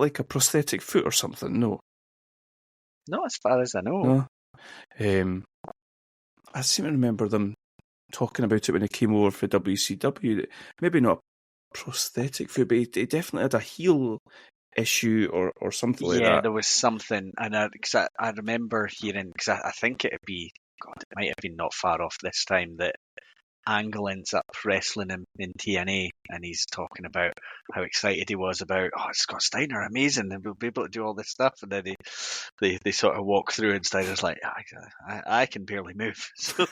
like a prosthetic foot or something? No. Not as far as I know. No. I seem to remember them talking about it when he came over for WCW. Maybe not a prosthetic foot, but he definitely had a heel issue or something like that. Yeah, there was something, and I remember hearing, because I think it might have been not far off this time, that Angle ends up wrestling him in TNA, and he's talking about how excited he was about, Scott Steiner, amazing, and we'll be able to do all this stuff, and then they sort of walk through, and Steiner's like, I can barely move, so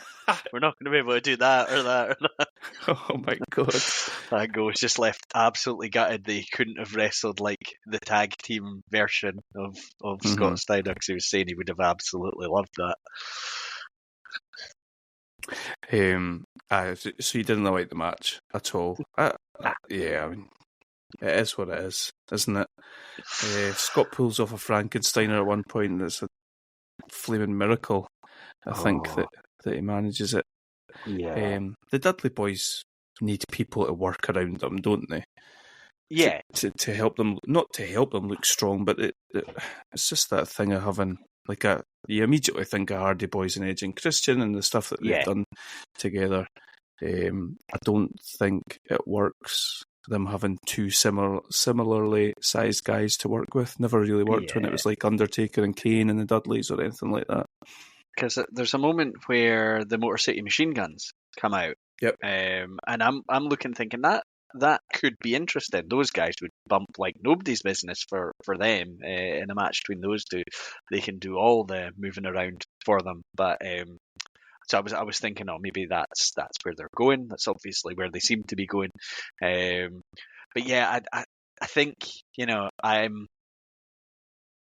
we're not going to be able to do that or that or that. Oh my god. Angle was just left absolutely gutted that he couldn't have wrestled like the tag team version of Scott Steiner, because he was saying he would have absolutely loved that. So you didn't like the match at all? Yeah, I mean, it is what it is, isn't it? Scott pulls off a Frankensteiner at one point, and it's a flaming miracle. I think that he manages it. Yeah. The Dudley Boys need people to work around them, don't they? Yeah. To help them, not to help them look strong, but it's just that thing of having you immediately think of Hardy Boys and Edge and Christian and the stuff that they've done together. I don't think it works, them having two similarly sized guys to work with. Never really worked when it was like Undertaker and Kane and the Dudleys or anything like that. Because there's a moment where the Motor City Machine Guns come out. Yep. And I'm looking, thinking that could be interesting. Those guys would bump like nobody's business for them in a match between those two. They can do all the moving around for them. But so I was thinking, maybe that's where they're going. That's obviously where they seem to be going. But yeah, I think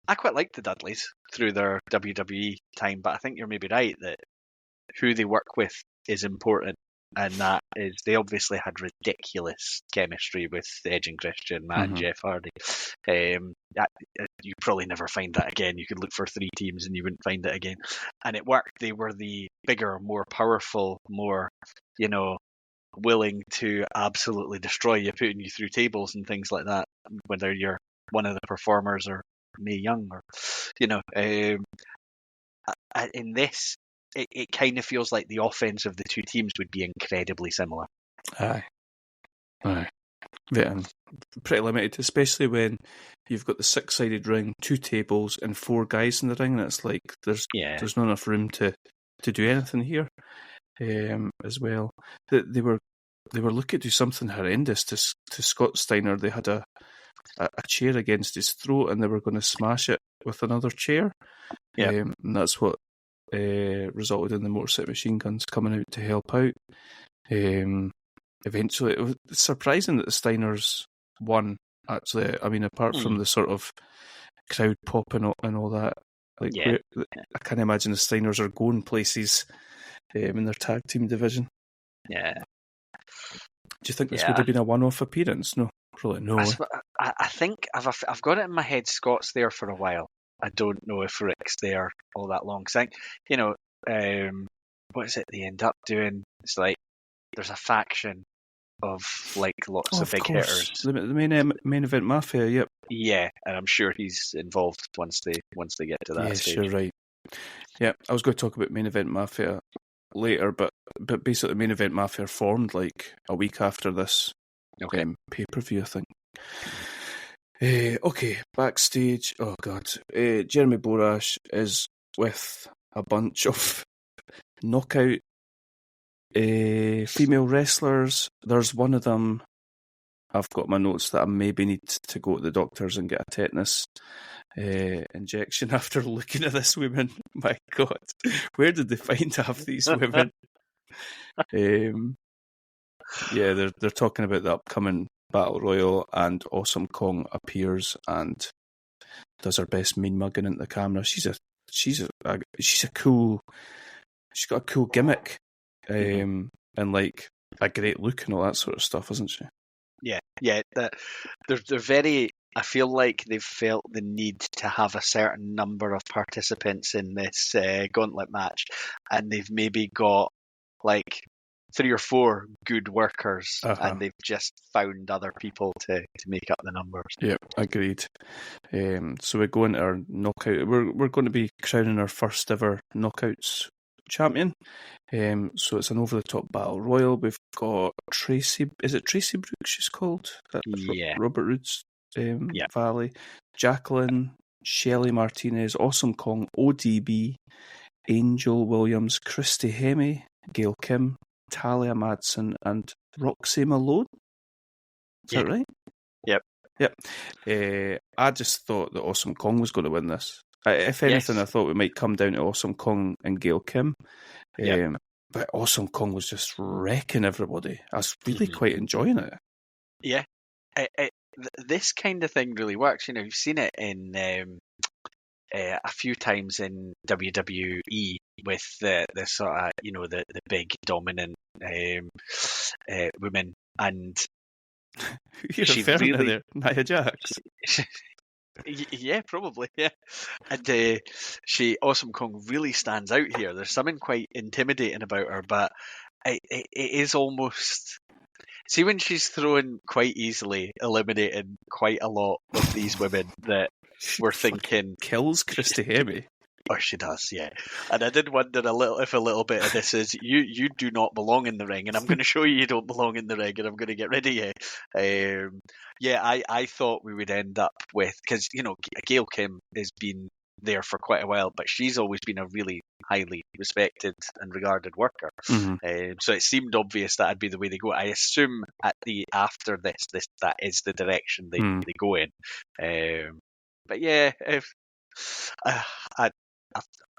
I quite like the Dudleys through their WWE time, but I think you're maybe right that who they work with is important. And that is, they obviously had ridiculous chemistry with Edge and Christian, Matt and Jeff Hardy. You probably never find that again. You could look for 3 teams and you wouldn't find it again. And it worked. They were the bigger, more powerful, more, willing to absolutely destroy you, putting you through tables and things like that, whether you're one of the performers or Mae Young or, in this, it kind of feels like the offense of the two teams would be incredibly similar. Aye. Yeah, pretty limited, especially when you've got the 6-sided ring, 2 tables, and 4 guys in the ring, and it's like there's not enough room to do anything here as well. They were they were looking to do something horrendous to Scott Steiner. They had a chair against his throat, and they were going to smash it with another chair. Yeah. And that's what resulted in the Motor City Machine Guns coming out to help out. Eventually, it was surprising that the Steiners won. Actually, I mean, apart from the sort of crowd popping and all that, like I can't imagine the Steiners are going places in their tag team division. Yeah. Do you think this would have been a one-off appearance? No, probably no. I think I've got it in my head. Scott's there for a while. I don't know if Rick's there all that long. Cause I think, you know, what is it they end up doing? It's like there's a faction of like lots of big hitters. The main event mafia. Yep. Yeah, and I'm sure he's involved once they get to that stage. You're right. Yeah, I was going to talk about main event mafia later, but basically main event mafia formed like a week after this pay-per-view, I think. Okay, backstage. Oh God, Jeremy Borash is with a bunch of knockout female wrestlers. There's one of them. I've got my notes that I maybe need to go to the doctors and get a tetanus injection after looking at this woman. My God, where did they find half these women? Yeah, they're talking about the upcoming Battle Royal, and Awesome Kong appears and does her best mean mugging into the camera. She's a cool. She's got a cool gimmick, and like a great look and all that sort of stuff, isn't she? Yeah. They're very. I feel like they've felt the need to have a certain number of participants in this gauntlet match, and they've maybe got like 3 or 4 good workers, and they've just found other people to make up the numbers. Yep, agreed. So we go into our knockout. We're going to be crowning our first ever knockouts champion. So it's an over-the-top battle royal. We've got Tracy. Is it Tracy Brooks? She's called. Robert Rood's Valley. Jacqueline, Shelley Martinez, Awesome Kong, ODB, Angel Williams, Christy Hemme, Gail Kim, Talia Madsen, and Roxy Malone. Is that right? Yep. I just thought that Awesome Kong was going to win this. If anything, I thought we might come down to Awesome Kong and Gail Kim. But Awesome Kong was just wrecking everybody. I was really quite enjoying it. Yeah. This kind of thing really works. You know, you've seen it in a few times in WWE with the sort of, you know, the big dominant women, and you're referring to there, Nia Jax. Yeah, probably. Yeah, and Awesome Kong really stands out here. There's something quite intimidating about her, but it is almost. See, when she's thrown quite easily, eliminating quite a lot of these women that we're thinking kills Christy Hemme. Oh, she does, yeah. And I did wonder if a little bit of this is you do not belong in the ring, and I'm going to show you don't belong in the ring, and I'm going to get rid of you. I thought we would end up with, because you know Gail Kim has been there for quite a while, but she's always been a really highly respected and regarded worker. So it seemed obvious that'd be the way they go. I assume after this that is the direction they go in. But yeah, I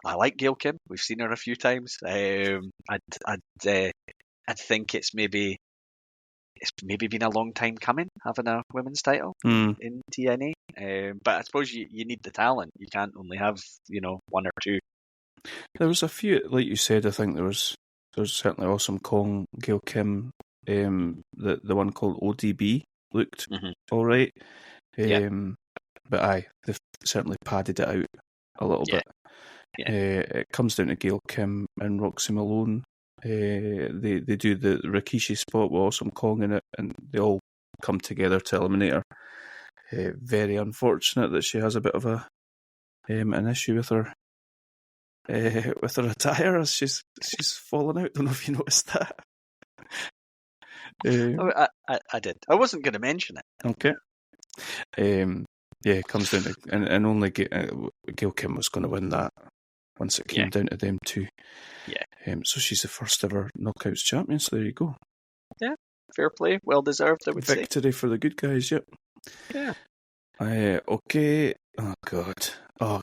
like Gail Kim. We've seen her a few times. I'd think it's maybe been a long time coming having a women's title in TNA. But I suppose you need the talent. You can't only have 1 or 2. There was a few, like you said. I think there was certainly Awesome Kong, Gail Kim. The one called ODB looked all right. But they've certainly padded it out a little bit. It comes down to Gail Kim and Roxy Malone. They do the Rikishi spot with Awesome Kong in it, and they all come together to eliminate her. Very unfortunate that she has a bit of an issue with her attire as she's fallen out. Don't know if you noticed that. I did. I wasn't going to mention it. Okay. It comes down to and only Gail Kim was going to win that once it came down to them two. Yeah. So she's the first ever Knockouts champion. So there you go. Yeah. Fair play. Well deserved, I would say. Victory for the good guys, yep. Yeah. Okay. Oh,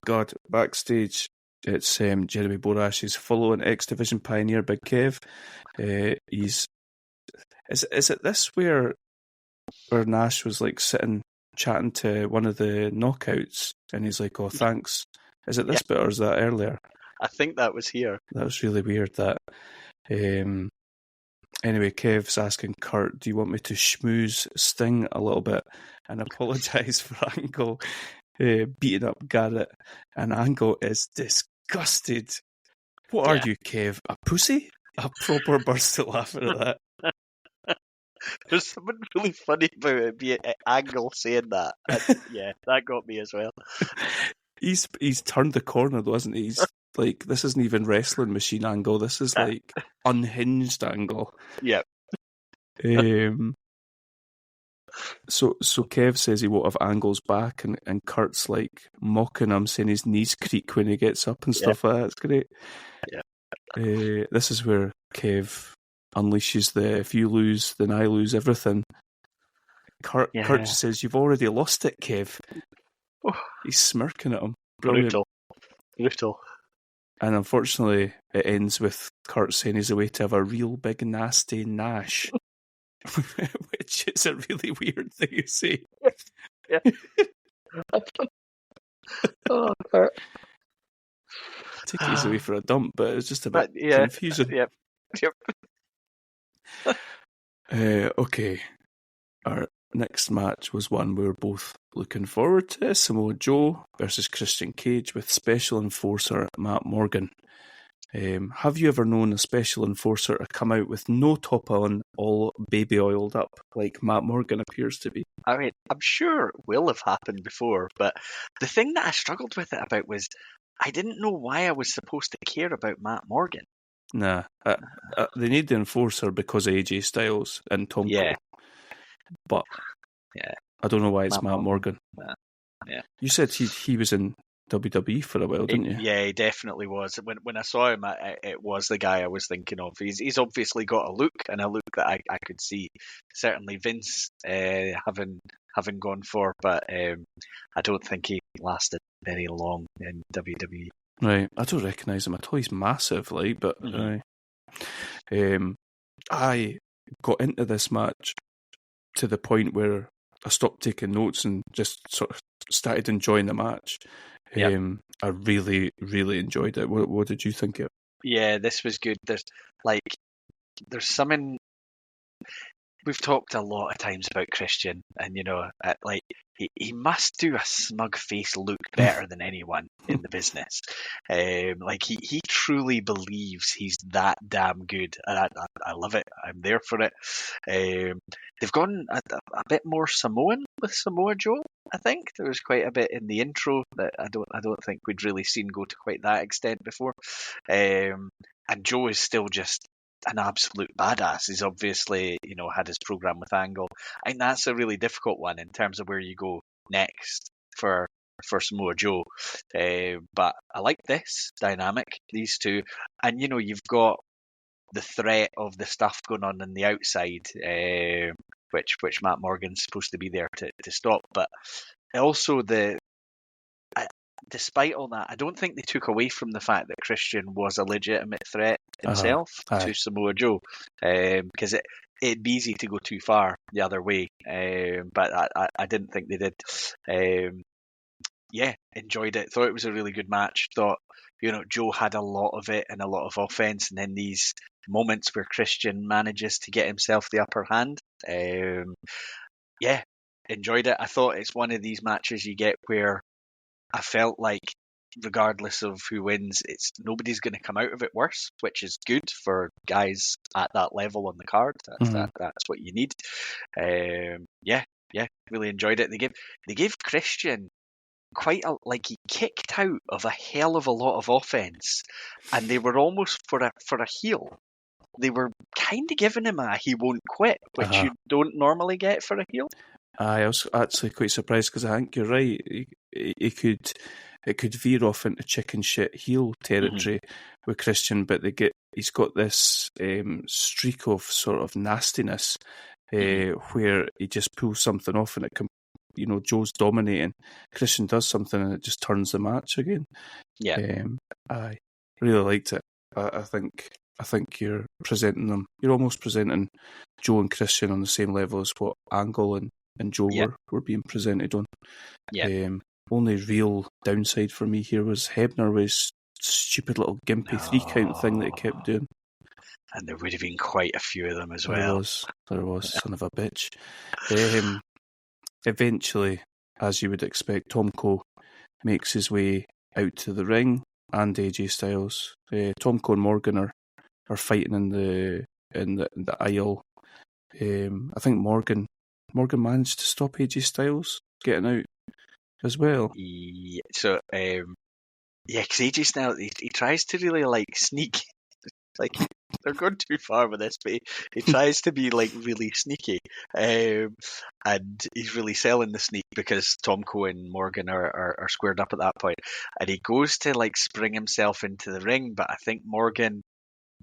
God. Backstage, it's Jeremy Borash's following X Division pioneer, Big Kev. Is it this where Nash was like sitting chatting to one of the knockouts and he's like, oh, thanks. Is it this bit or is that earlier? I think that was here. That was really weird, that. Anyway, Kev's asking Kurt, do you want me to schmooze Sting a little bit and apologise for Angle beating up Garrett? And Angle is disgusted. What are you, Kev? A pussy? A proper burst of laughing at that. There's something really funny about it being Angle saying that. And, that got me as well. He's turned the corner though, hasn't he? He's like, this isn't even wrestling machine Angle. This is like unhinged Angle. Yeah. So Kev says he won't have Angle's back, and Kurt's like mocking him, saying his knees creak when he gets up and stuff like that. It's great. Yeah. This is where Kev unleashes the "if you lose, then I lose everything." Kurt says, "You've already lost it, Kev." He's smirking at him. Brilliant. Brutal. And unfortunately, it ends with Kurt saying he's away to have a real big nasty Nash, which is a really weird thing to say. Yeah. Oh, Kurt. I think he's away for a dump, but it's just a bit confusing. Yep. Okay. Our next match was one we were both looking forward to. Samoa Joe versus Christian Cage with Special Enforcer Matt Morgan. Have you ever known a Special Enforcer to come out with no top on, all baby oiled up, like Matt Morgan appears to be? I mean, I'm sure it will have happened before, but the thing that I struggled with it about was I didn't know why I was supposed to care about Matt Morgan. Nah, they need the Enforcer because of AJ Styles and Tom Cole. But I don't know why it's Matt Morgan. Yeah. You said he was in WWE for a while, didn't you? Yeah, he definitely was. When I saw him, it was the guy I was thinking of. He's obviously got a look that I could see. Certainly Vince having gone for, but I don't think he lasted very long in WWE. Right, I don't recognise him at all. He's massive, like, but I got into this match to the point where I stopped taking notes and just sort of started enjoying the match. I really, really enjoyed it. What did you think of it? Yeah, this was good. There's something. We've talked a lot of times about Christian, and he must do a smug face look better than anyone in the business. He truly believes he's that damn good, and I love it. I'm there for it. They've gone a bit more Samoan with Samoa Joe. I think there was quite a bit in the intro that I don't think we'd really seen go to quite that extent before. And Joe is still just an absolute badass. He's obviously, had his program with Angle. I think that's a really difficult one in terms of where you go next for Samoa Joe. But I like this dynamic, these two. And, you've got the threat of the stuff going on the outside, which Matt Morgan's supposed to be there to stop. But also despite all that, I don't think they took away from the fact that Christian was a legitimate threat himself to Samoa Joe, because it'd be easy to go too far the other way, but I didn't think they did. Enjoyed it. Thought it was a really good match. Thought, Joe had a lot of it and a lot of offense, and then these moments where Christian manages to get himself the upper hand. Enjoyed it. I thought it's one of these matches you get where I felt like regardless of who wins, nobody's going to come out of it worse, which is good for guys at that level on the card. That's what you need. Really enjoyed it. They gave Christian quite he kicked out of a hell of a lot of offense, and they were almost for a heel. They were kind of giving him a he won't quit, which you don't normally get for a heel. I was actually quite surprised because I think you're right. It could veer off into chicken shit heel territory with Christian, but he's got this streak of sort of nastiness where he just pulls something off and Joe's dominating. Christian does something and it just turns the match again. Yeah. I really liked it. I think you're presenting them. You're almost presenting Joe and Christian on the same level as what Angle and Joe were being presented on. Yeah. Only real downside for me here was Hebner with his stupid little gimpy 3-count thing that he kept doing. And there would have been quite a few of them as There well. was, son of a bitch. Eventually, as you would expect, Tomko makes his way out to the ring and AJ Styles. Tomko and Morgan are fighting in the aisle. I think Morgan managed to stop AJ Styles getting out as well. Yeah, so, because AJ Styles, he tries to really, sneak. They're going too far with this, but he tries to be, really sneaky. And he's really selling the sneak because Tomko and Morgan are squared up at that point. And he goes to, spring himself into the ring, but I think Morgan,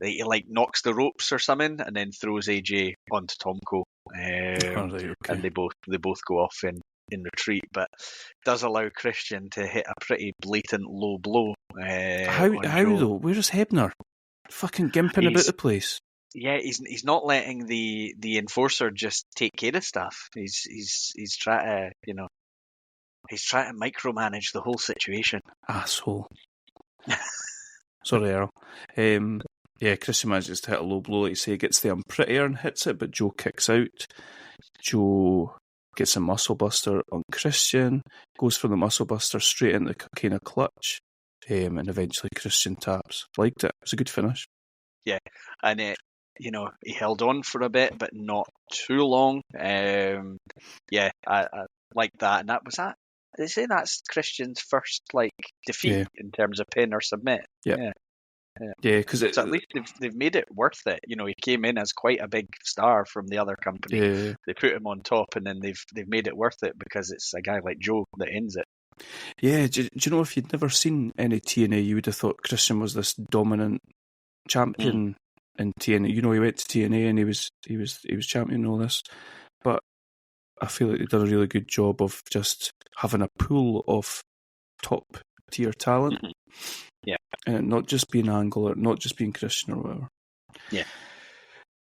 he knocks the ropes or something and then throws AJ onto Tomko. Okay. And they both go off in retreat, but does allow Christian to hit a pretty blatant low blow. How though? Where's Hebner? Fucking gimping about the place. Yeah, he's not letting the enforcer just take care of stuff. He's trying to he's trying to micromanage the whole situation. Asshole. Sorry, Earl. Christian manages to hit a low blow, like you say, gets the unprettier and hits it, but Joe kicks out. Joe gets a muscle buster on Christian, goes for the muscle buster straight into the Cocaine Clutch, and eventually Christian taps. Liked it. It was a good finish. Yeah, and he held on for a bit, but not too long. I like that, and that was that. They say that's Christian's first defeat in terms of pin or submit. Yeah, because so at least they've made it worth it. He came in as quite a big star from the other company. Yeah. They put him on top, and then they've made it worth it because it's a guy like Joe that ends it. Yeah, do you know, if you'd never seen any TNA, you would have thought Christian was this dominant champion in TNA. He went to TNA and he was champion and all this, but I feel like they did a really good job of just having a pool of top tier talent. Yeah, and not just being Angle or not just being Christian or whatever. Yeah.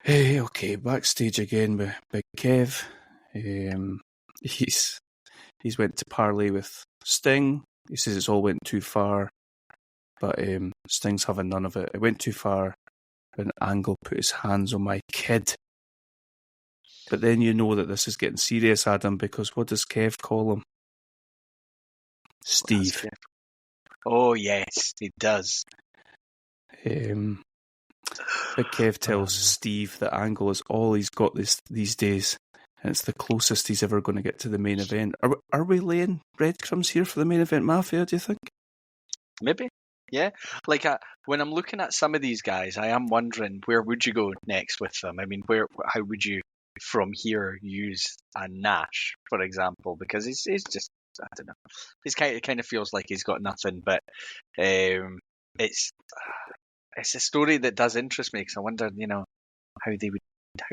Hey, okay, backstage again with Big Kev. He's went to parley with Sting. He says it's all went too far, but Sting's having none of it. It went too far when Angle put his hands on my kid. But then you know that this is getting serious, Adam, because what does Kev call him? Steve. Oh, yes, he does. Big Kev tells Steve that Angle is all he's got these days, and it's the closest he's ever going to get to the main event. Are we laying breadcrumbs here for the main event Mafia, do you think? Maybe, yeah. When I'm looking at some of these guys, I am wondering, where would you go next with them? I mean, how would you, from here, use a Nash, for example? Because he's just, I don't know. It kind of feels like he's got nothing, but it's a story that does interest me, because I wonder, how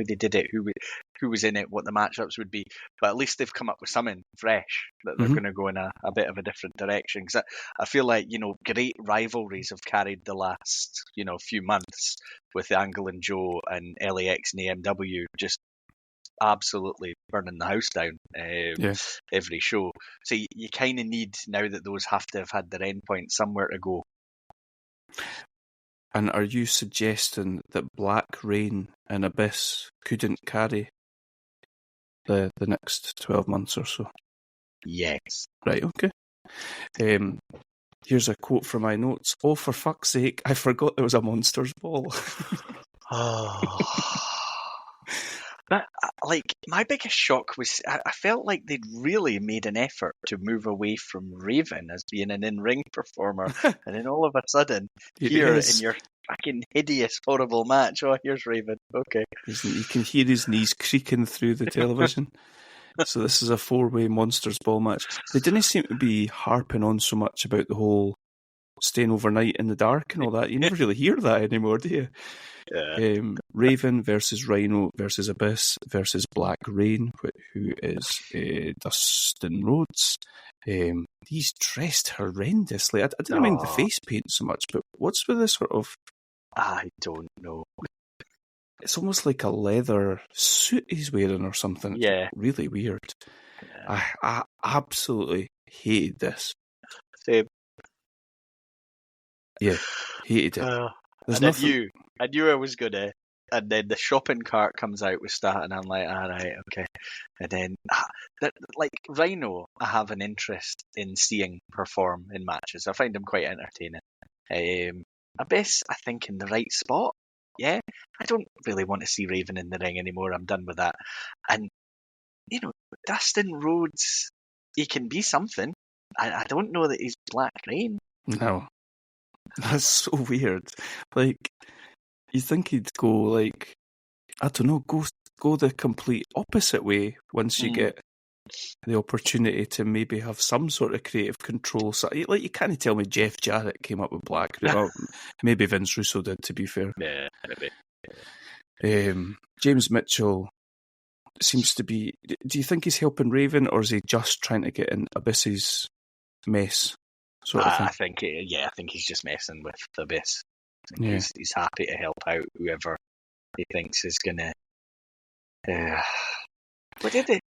they did it, who was in it, what the matchups would be. But at least they've come up with something fresh that they're going to go in a bit of a different direction. Because I feel like, great rivalries have carried the last, few months with Angle and Joe and LAX and AMW just absolutely burning the house down every show. So you kind of need, now that those have to have had their endpoint, somewhere to go. And are you suggesting that Black Rain and Abyss couldn't carry the next 12 months or so? Yes. Right, okay. Here's a quote from my notes. "Oh, for fuck's sake, I forgot there was a Monsters Ball." But, my biggest shock was I felt like they'd really made an effort to move away from Raven as being an in-ring performer. And then all of a sudden, in your fucking hideous, horrible match, oh, here's Raven. Okay. You can hear his knees creaking through the television. So this is a 4-way Monsters Ball match. They didn't seem to be harping on so much about the whole staying overnight in the dark and all that. You never really hear that anymore, do you? Yeah. Raven versus Rhino versus Abyss versus Black Rain, who is Dustin Rhodes. He's dressed horrendously. I didn't mind the face paint so much, but what's with this sort of... I don't know. It's almost like a leather suit he's wearing or something. It's Yeah. really weird. Yeah. I absolutely hated this. Same. Yeah, hated it. There's And nothing... I knew I was gonna. And then the shopping cart comes out with Stat, and I'm like, all right, okay. And then, like Rhino, I have an interest in seeing perform in matches. I find him quite entertaining. Abyss, I think, in the right spot. Yeah, I don't really want to see Raven in the ring anymore. I'm done with that. And Dustin Rhodes, he can be something. I don't know that he's Black Rain. No. That's so weird. Like, you think he'd go, like, I don't know, go the complete opposite way once you get the opportunity to maybe have some sort of creative control. So, like, you can't tell me Jeff Jarrett came up with Black Rain. Well, maybe Vince Russo did, to be fair. Yeah, James Mitchell seems to be... Do you think he's helping Raven, or is he just trying to get in Abyss's mess? Sort of thing? I think he's just messing with Abyss. Yeah. He's happy to help out whoever he thinks is gonna. What did they?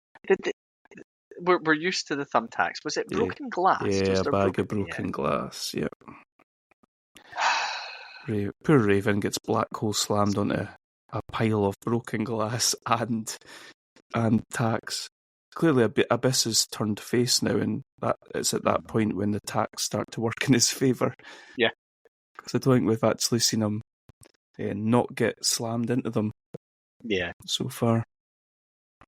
We're used to the thumbtacks. Was it broken glass? Yeah, a bag of broken glass. Yeah. Poor Raven gets black hole slammed onto a pile of broken glass and tacks. Clearly, Abyss has turned face now, and it's at that point when the tacks start to work in his favour. Yeah. Because I don't think we've actually seen him not get slammed into them. Yeah. So far.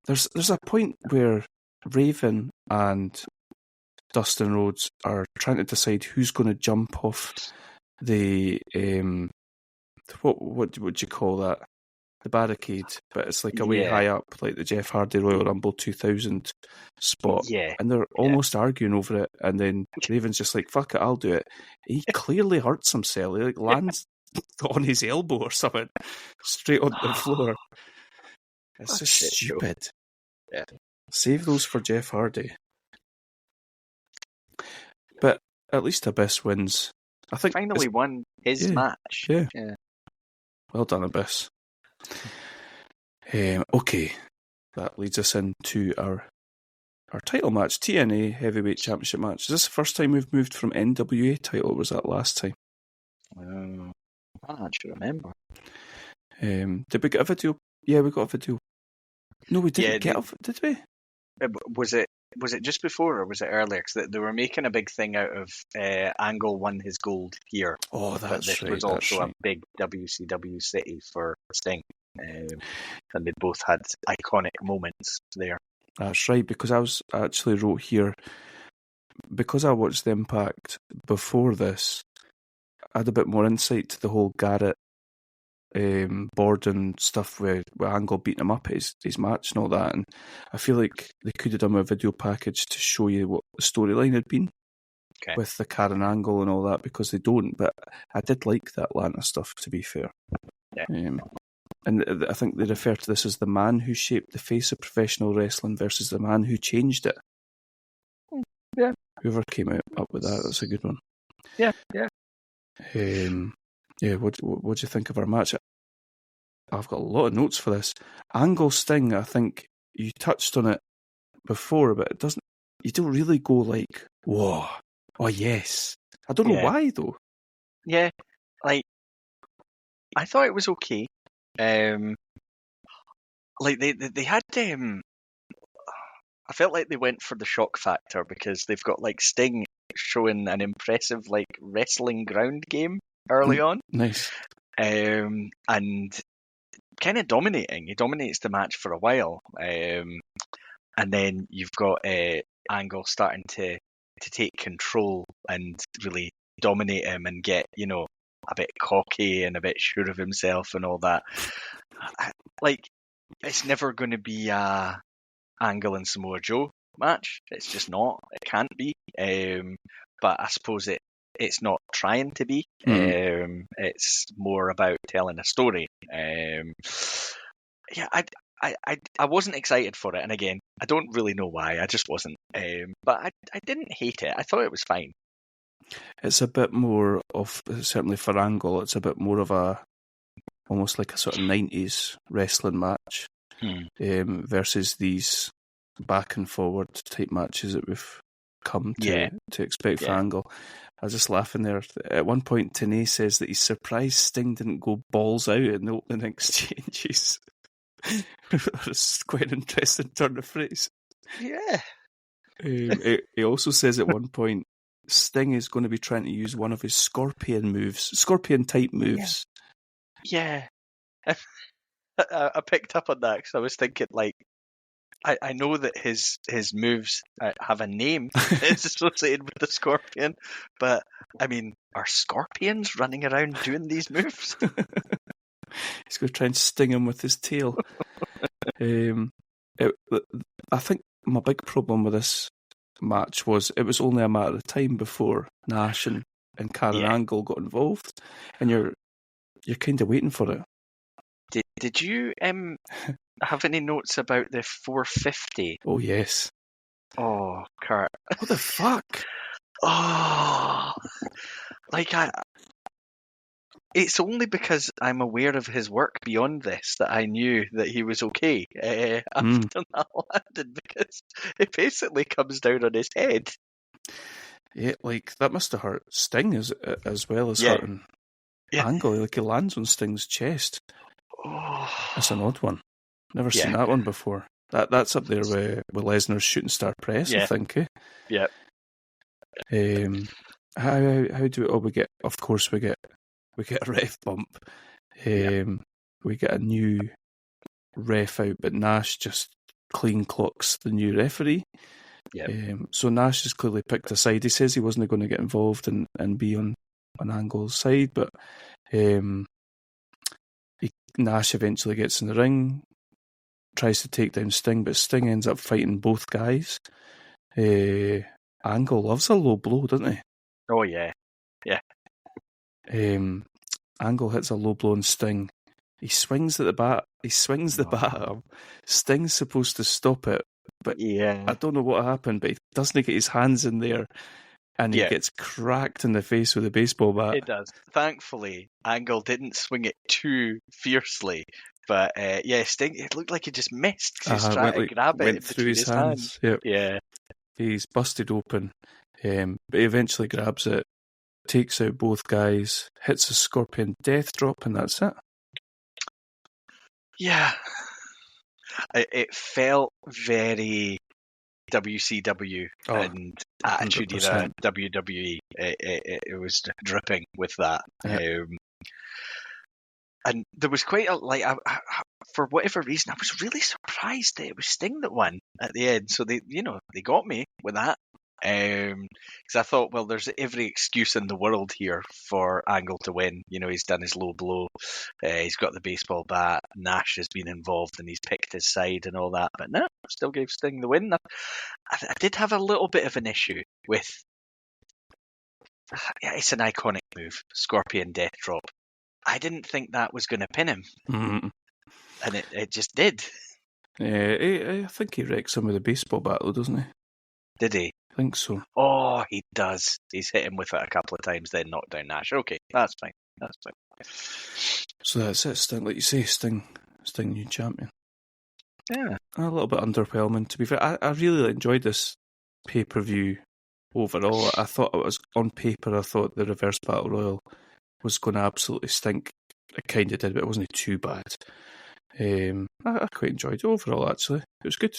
There's a point where Raven and Dustin Rhodes are trying to decide who's going to jump off the what would you call that? The barricade, but it's like a way high up, like the Jeff Hardy Royal Rumble 2000 spot. Yeah. And they're almost arguing over it, and then Raven's just like, fuck it, I'll do it. He clearly hurts himself. He lands on his elbow or something, straight on the floor. It's just stupid. Yeah. Save those for Jeff Hardy. But at least Abyss wins. I think finally won his match. Yeah. Well done, Abyss. Okay, that leads us into our title match, TNA Heavyweight Championship match. Is this the first time we've moved from NWA title, or was that last time? I don't actually remember. Did we get a video? Yeah, we got a video. No, we didn't get a did we? Was it just before, or was it earlier? Because they were making a big thing out of Angle won his gold here. Oh, that's but this right. was also a big WCW city for Sting. And they both had iconic moments there. That's right, because I actually wrote here, because I watched the Impact before this, I had a bit more insight to the whole Garrett Borden stuff with Angle beating him up at his match and all that, and I feel like they could have done a video package to show you what the storyline had been with the Karen Angle and all that, because they don't, but I did like the Atlanta stuff, to be fair. Yeah. And I think they refer to this as the man who shaped the face of professional wrestling versus the man who changed it. Yeah. Whoever came up with that, that's a good one. Yeah. What do you think of our match? I've got a lot of notes for this. Angle Sting, I think you touched on it before, but you don't really go like, whoa, oh yes. I don't know why though. Yeah, like, I thought it was okay. Like they had I felt like they went for the shock factor, because they've got like Sting showing an impressive like wrestling ground game early on. Nice. And kind of dominating. He dominates the match for a while. And then you've got Angle starting to take control and really dominate him and get, a bit cocky and a bit sure of himself and all that. Like, it's never going to be a Angle and Samoa Joe match. It's just not. It can't be. But I suppose it it's not trying to be. It's more about telling a story. Yeah, I wasn't excited for it, and again, I don't really know why. I just wasn't. But I didn't hate it. I thought it was fine. It's a bit more of, certainly for Angle, it's a bit more of almost like a sort of 90s wrestling match versus these back and forward type matches that we've come to expect for Angle. I was just laughing there. At one point, TNA says that he's surprised Sting didn't go balls out in the opening exchanges. It's quite an interesting turn of phrase. Yeah. He also says at one point, Sting is going to be trying to use one of his Scorpion type moves. Yeah. I picked up on that because I was thinking, like, I know that his moves have a name it's associated with the Scorpion, but I mean, are scorpions running around doing these moves? He's going to try and sting him with his tail. I think my big problem with this match was it was only a matter of time before Nash and Karen Angle got involved, and you're kind of waiting for it. Did you have any notes about the 450? Oh yes. Oh, Kurt. What the fuck? Oh, like it's only because I'm aware of his work beyond this that I knew that he was okay after that landed, because it basically comes down on his head. Yeah, like that must have hurt Sting as well as hurting Angle. Like he lands on Sting's chest. Oh. That's an odd one. Never seen that one before. That's up there with Lesnar's shooting star press, I think. Yeah. How do we get? Of course, we get a ref bump. We get a new ref out, but Nash just clean clocks the new referee. So Nash has clearly picked a side. He says he wasn't going to get involved and be on Angle's side, but Nash eventually gets in the ring, tries to take down Sting, but Sting ends up fighting both guys. Angle loves a low blow, doesn't he? Oh yeah. Angle hits a low blow on Sting. He swings at the bat. He swings the bat at him. Sting's supposed to stop it, but I don't know what happened, but he doesn't get his hands in there, and he gets cracked in the face with a baseball bat. It does. Thankfully, Angle didn't swing it too fiercely, but Sting, it looked like he just missed. He's trying to grab it went through his hands. Yep. Yeah. He's busted open, but he eventually grabs it, takes out both guys, hits a Scorpion death drop, and that's it. Yeah. It felt very WCW and Attitude Era WWE. It was dripping with that. Yeah. And there was quite a for whatever reason, I was really surprised that it was Sting that won at the end. So they got me with that. Because I thought, well, there's every excuse in the world here for Angle to win. He's done his low blow, he's got the baseball bat, Nash has been involved and he's picked his side and all that, but no, still gave Sting the win. I did have a little bit of an issue with, it's an iconic move, Scorpion Death Drop. I didn't think that was going to pin him, and it just did. Yeah, I think he wrecked some of the baseball bat though, doesn't he? Did he? I think so. Oh, he does. He's hit him with it a couple of times, then knocked down Nash. Okay, that's fine. So that's it, Sting. Like you say, Sting new champion. Yeah. A little bit underwhelming, to be fair. I really enjoyed this pay-per-view overall. I thought it was, on paper, I thought the Reverse Battle Royal was going to absolutely stink. It kind of did, but it wasn't too bad. I quite enjoyed it overall, actually. It was good.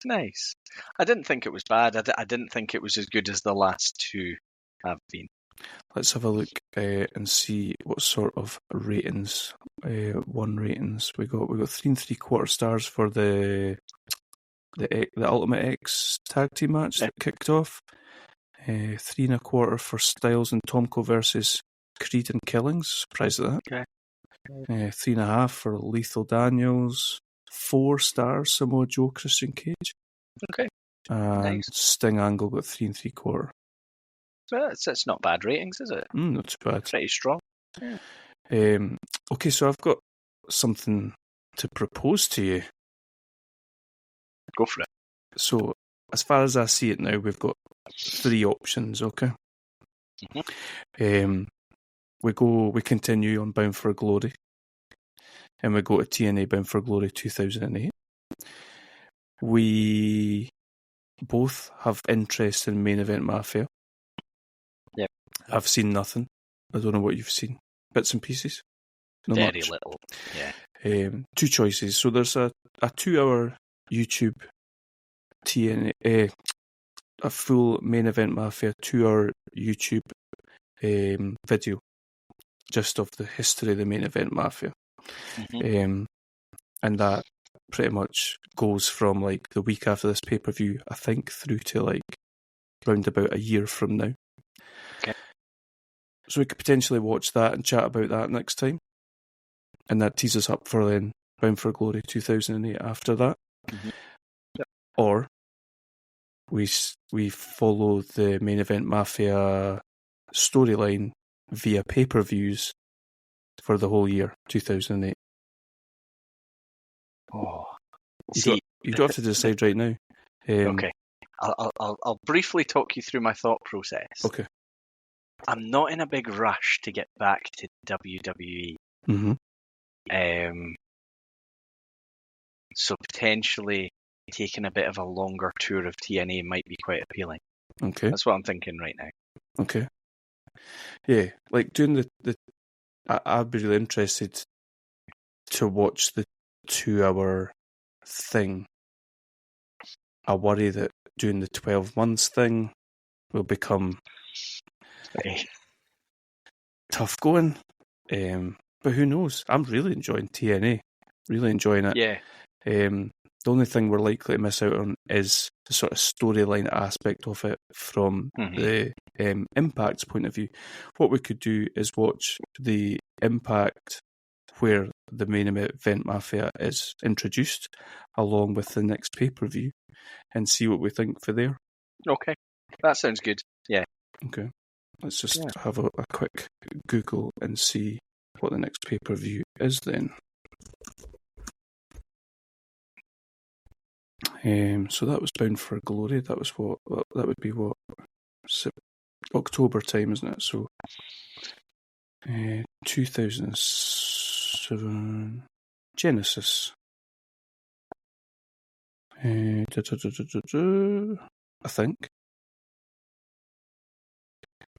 Nice. I didn't think it was bad. I didn't think it was as good as the last two have been. Let's have a look and see what sort of ratings, ratings we got. We got 3 3/4 stars for the Ultimate X tag team match that kicked off. 3 1/4 for Styles and Tomko versus Creed and Killings. Surprised at that. Okay. 3 1/2 for Lethal Daniels. 4 stars Samoa Joe, Christian Cage. Okay. And nice. Sting Angle got 3 3/4. So it's not bad ratings, is it? Not too bad. Pretty strong. Okay, so I've got something to propose to you. Go for it. So, as far as I see it now, we've got 3 options, okay? We continue on Bound for Glory, and we go to TNA Bound for Glory 2008. We both have interest in Main Event Mafia. Yep. I've seen nothing. I don't know what you've seen. Bits and pieces. Not Very much. little. Yeah. 2 choices. So there's a 2-hour YouTube TNA, a full Main Event Mafia 2-hour YouTube video, just of the history of the Main Event Mafia. And that pretty much goes from like the week after this pay-per-view, I think, through to like round about a year from now. Okay. So we could potentially watch that and chat about that next time. And that teases us up for then Bound for Glory 2008 after that. Yep. Or we follow the Main Event Mafia storyline via pay-per-views for the whole year, 2008. Oh, You don't have to decide right now. Okay. I'll briefly talk you through my thought process. Okay. I'm not in a big rush to get back to WWE. Mm-hmm. So potentially taking a bit of a longer tour of TNA might be quite appealing. Okay. That's what I'm thinking right now. Okay. Yeah, like doing I'd be really interested to watch the 2-hour thing. I worry that doing the 12 months thing will become tough going. But who knows? I'm really enjoying TNA. Really enjoying it. Yeah. The only thing we're likely to miss out on is the sort of storyline aspect of it from the Impact's point of view. What we could do is watch the Impact where the Main Event Mafia is introduced along with the next pay-per-view and see what we think for there. Okay. That sounds good. Yeah. Okay. Let's just have a quick Google and see what the next pay-per-view is then. So that was Bound for Glory. That was that would be October time, isn't it? So 2007 Genesis. I think.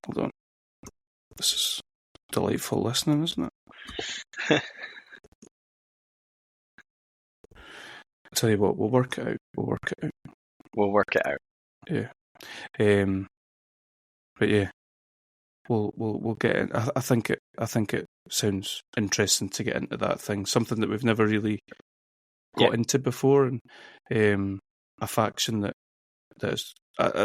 Hold on. This is delightful listening, isn't it? I'll tell you what, we'll work it out. We'll work it out. Yeah. But yeah. We'll get in. I think it sounds interesting to get into that thing. Something that we've never really got into before, and a faction that is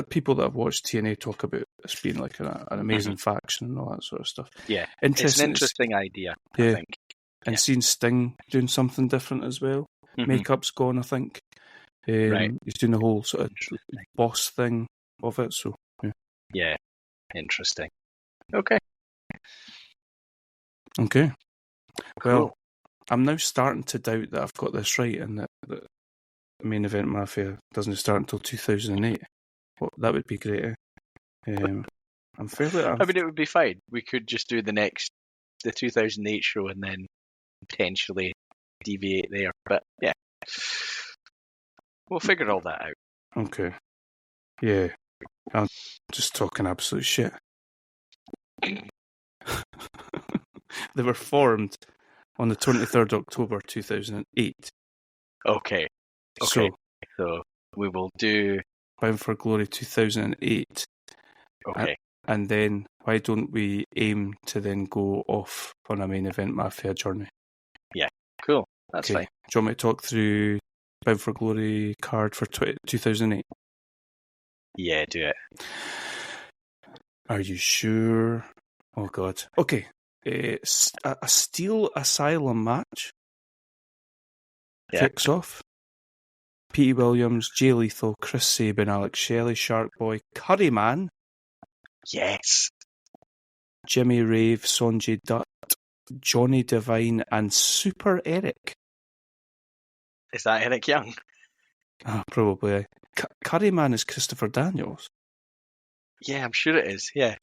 people that have watched TNA talk about this being like an amazing faction and all that sort of stuff. Yeah. It's an interesting idea, I think. And seeing Sting doing something different as well. Makeup's gone, I think. Right. He's doing the whole sort of boss thing of it, so yeah. Interesting. Okay. Okay. Cool. Well, I'm now starting to doubt that I've got this right and that the Main Event Mafia doesn't start until 2008. Well, that would be great. I'm fairly... I mean, it would be fine. We could just do the 2008 show and then potentially deviate there. But yeah, we'll figure all that out. Okay. Yeah. I'm just talking absolute shit. They were formed on the 23rd October 2008. Okay. So we will do Bound for Glory 2008. Okay. And then why don't we aim to then go off on a Main Event Mafia journey? Yeah. Cool. That's fine. Do you want me to talk through Bound for Glory card for 2008? Yeah, do it. Are you sure? Oh, God. Okay. A Steel Asylum match kicks off. Petey Williams, Jay Lethal, Chris Sabin, Alex Shelley, Shark Boy, Curryman, Yes. Jimmy Rave, Sonjay Dutt, Johnny Devine, and Super Eric. Is that Eric Young? Probably. Curryman is Christopher Daniels. Yeah, I'm sure it is. Yeah.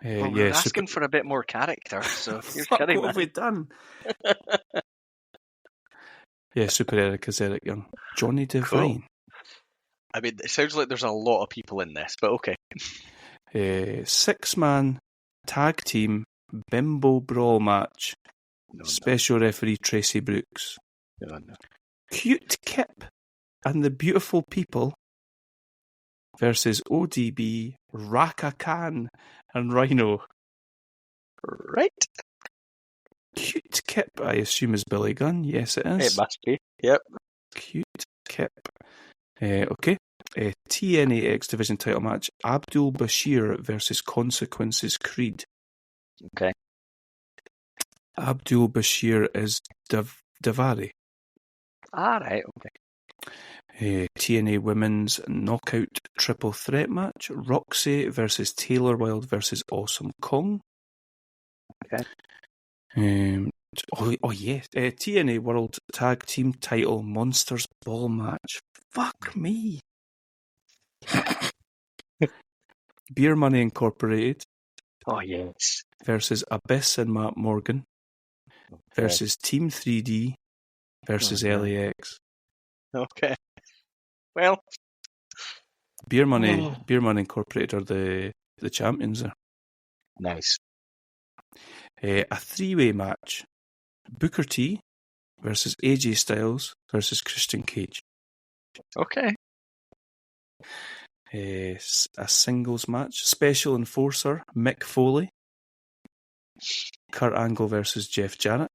Well, we're yeah, asking for a bit more character, so here's Fuck, Curry what have we done? Yeah, Super Eric is Eric Young. Johnny Devine. Cool. I mean, it sounds like there's a lot of people in this, but okay. 6-man tag team bimbo brawl match. Special referee Tracy Brooks. No. Cute Kip and the Beautiful People versus ODB, Raka Khan, and Rhino. Right. Cute Kip, I assume, is Billy Gunn. Yes, it is. It must be. Yep. Cute Kip. Okay. TNA X Division title match. Abdul Bashir versus Consequences Creed. Okay. Abdul Bashir is Davari. Right. Okay. TNA Women's Knockout Triple Threat match. Roxy versus Taylor Wilde versus Awesome Kong. Okay. Yes. TNA World Tag Team Title Monsters Ball match. Fuck me. Beer Money Incorporated. Oh, yes. Versus Abyss and Matt Morgan. Okay. Versus Team 3D. Versus LAX. Okay. Well. Beer Money Incorporated are the champions there. Nice. A 3-way match. Booker T versus AJ Styles versus Christian Cage. Okay. A singles match. Special Enforcer Mick Foley. Kurt Angle versus Jeff Jarrett.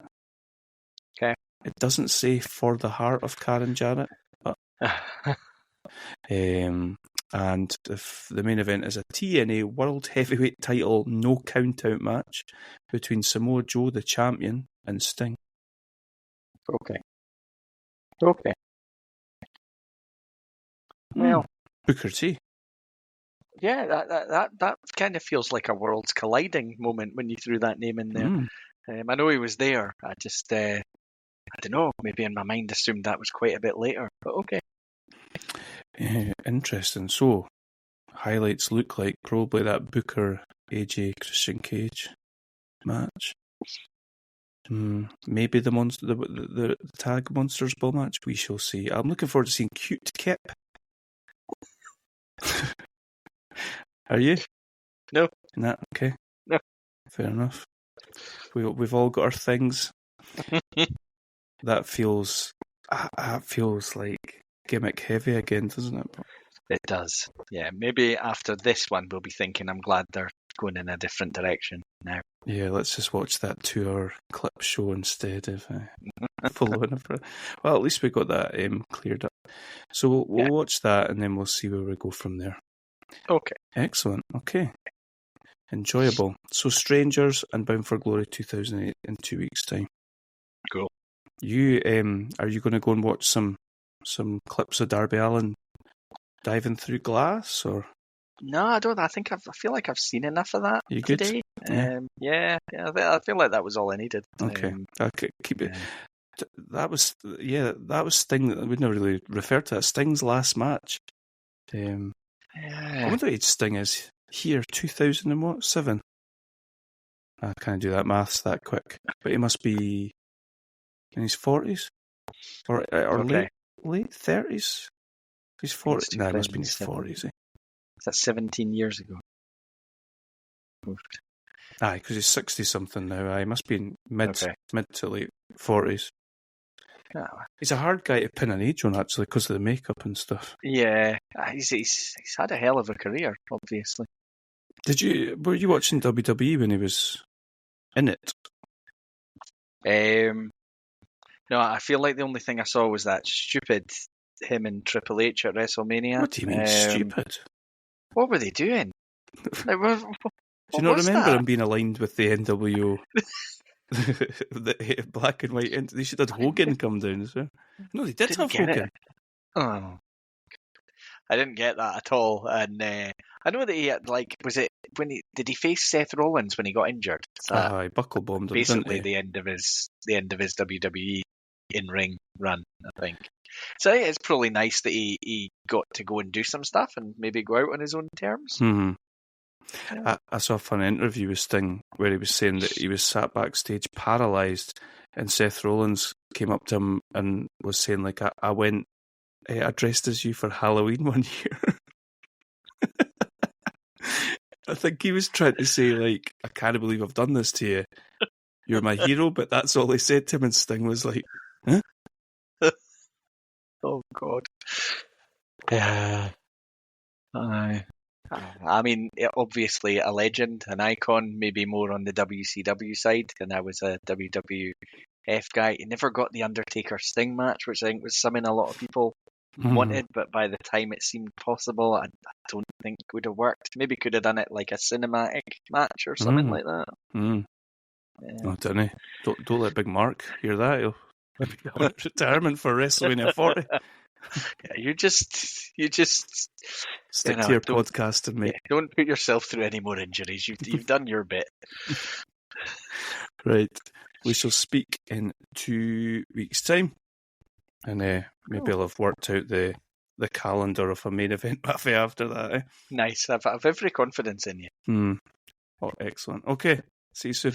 Okay. It doesn't say for the heart of Karen Jarrett. But, and the main event is a TNA World Heavyweight Title no count-out match between Samoa Joe, the champion, and Sting. Okay. Well, Booker T. Yeah, that kind of feels like a worlds colliding moment when you threw that name in there. I know he was there. I just, I don't know, maybe in my mind assumed that was quite a bit later, but okay. Interesting. So, highlights look like probably that Booker AJ Christian Cage match. Maybe the tag Monsters Ball match. We shall see. I'm looking forward to seeing Cute Kip. Are you? No. Nah, okay. No. Fair enough. We've all got our things. That feels like gimmick heavy again, doesn't it? It does. Yeah, maybe after this one we'll be thinking, I'm glad they're going in a different direction now. Yeah, let's just watch that 2-hour clip show instead of following it. Well, at least we got that cleared up. So we'll watch that and then we'll see where we go from there. Okay. Excellent. Okay. Enjoyable. So Strangers and Bound for Glory 2008 in 2 weeks' time. Cool. You are you going to go and watch some clips of Darby Allin diving through glass, or? No, I don't. I feel like I've seen enough of that you today. Good? Yeah. I feel like that was all I needed. Okay. Okay. Keep it. That was Sting. We never really referred to that. Sting's last match. I wonder what age Sting is here. 2007. I can't do that maths that quick, but he must be in his 40s or late 30s. He's 40. No, he must be in his 40s. That's 17 years ago. Aye, because he's 60 something now. He must be in mid to late 40s. Oh. He's a hard guy to pin an age on, actually, because of the makeup and stuff. Yeah, he's had a hell of a career, obviously. Were you watching WWE when he was in it? No, I feel like the only thing I saw was that stupid him and Triple H at WrestleMania. What do you mean stupid? What were they doing? Like, do you not remember him being aligned with the NWO? The black and white. They should have Hogan come down as well. No, they didn't have Hogan. Oh, I didn't get that at all. And I know that he had, like, did he face Seth Rollins when he got injured? Aye, buckle bombed him, didn't Basically he? the end of his WWE in-ring run, I think. So yeah, it's probably nice that he got to go and do some stuff and maybe go out on his own terms. Hmm. Yeah. I saw a fun interview with Sting where he was saying that he was sat backstage paralysed, and Seth Rollins came up to him and was saying, like, I went, I dressed as you for Halloween one year. I think he was trying to say, like, I can't believe I've done this to you. You're my hero, but that's all he said to him, and Sting was like, huh? Oh, God. Yeah. I mean, obviously a legend, an icon, maybe more on the WCW side, and I was a WWF guy. He never got the Undertaker Sting match, which I think was something a lot of people wanted, but by the time it seemed possible, I don't think it would have worked. Maybe could have done it like a cinematic match or something like that. Mm. Yeah. Oh, don't let Big Mark hear that. He'll maybe go into retirement for WrestleMania 40. Yeah, you just Stick you know, to your don't- podcasting, mate. don't put yourself through any more injuries. You've done your bit. Right. We shall speak in 2 weeks' time. And maybe I'll have worked out the calendar of a main event buffet after that. Eh? Nice. I've every confidence in you. Oh, excellent. Okay. See you soon.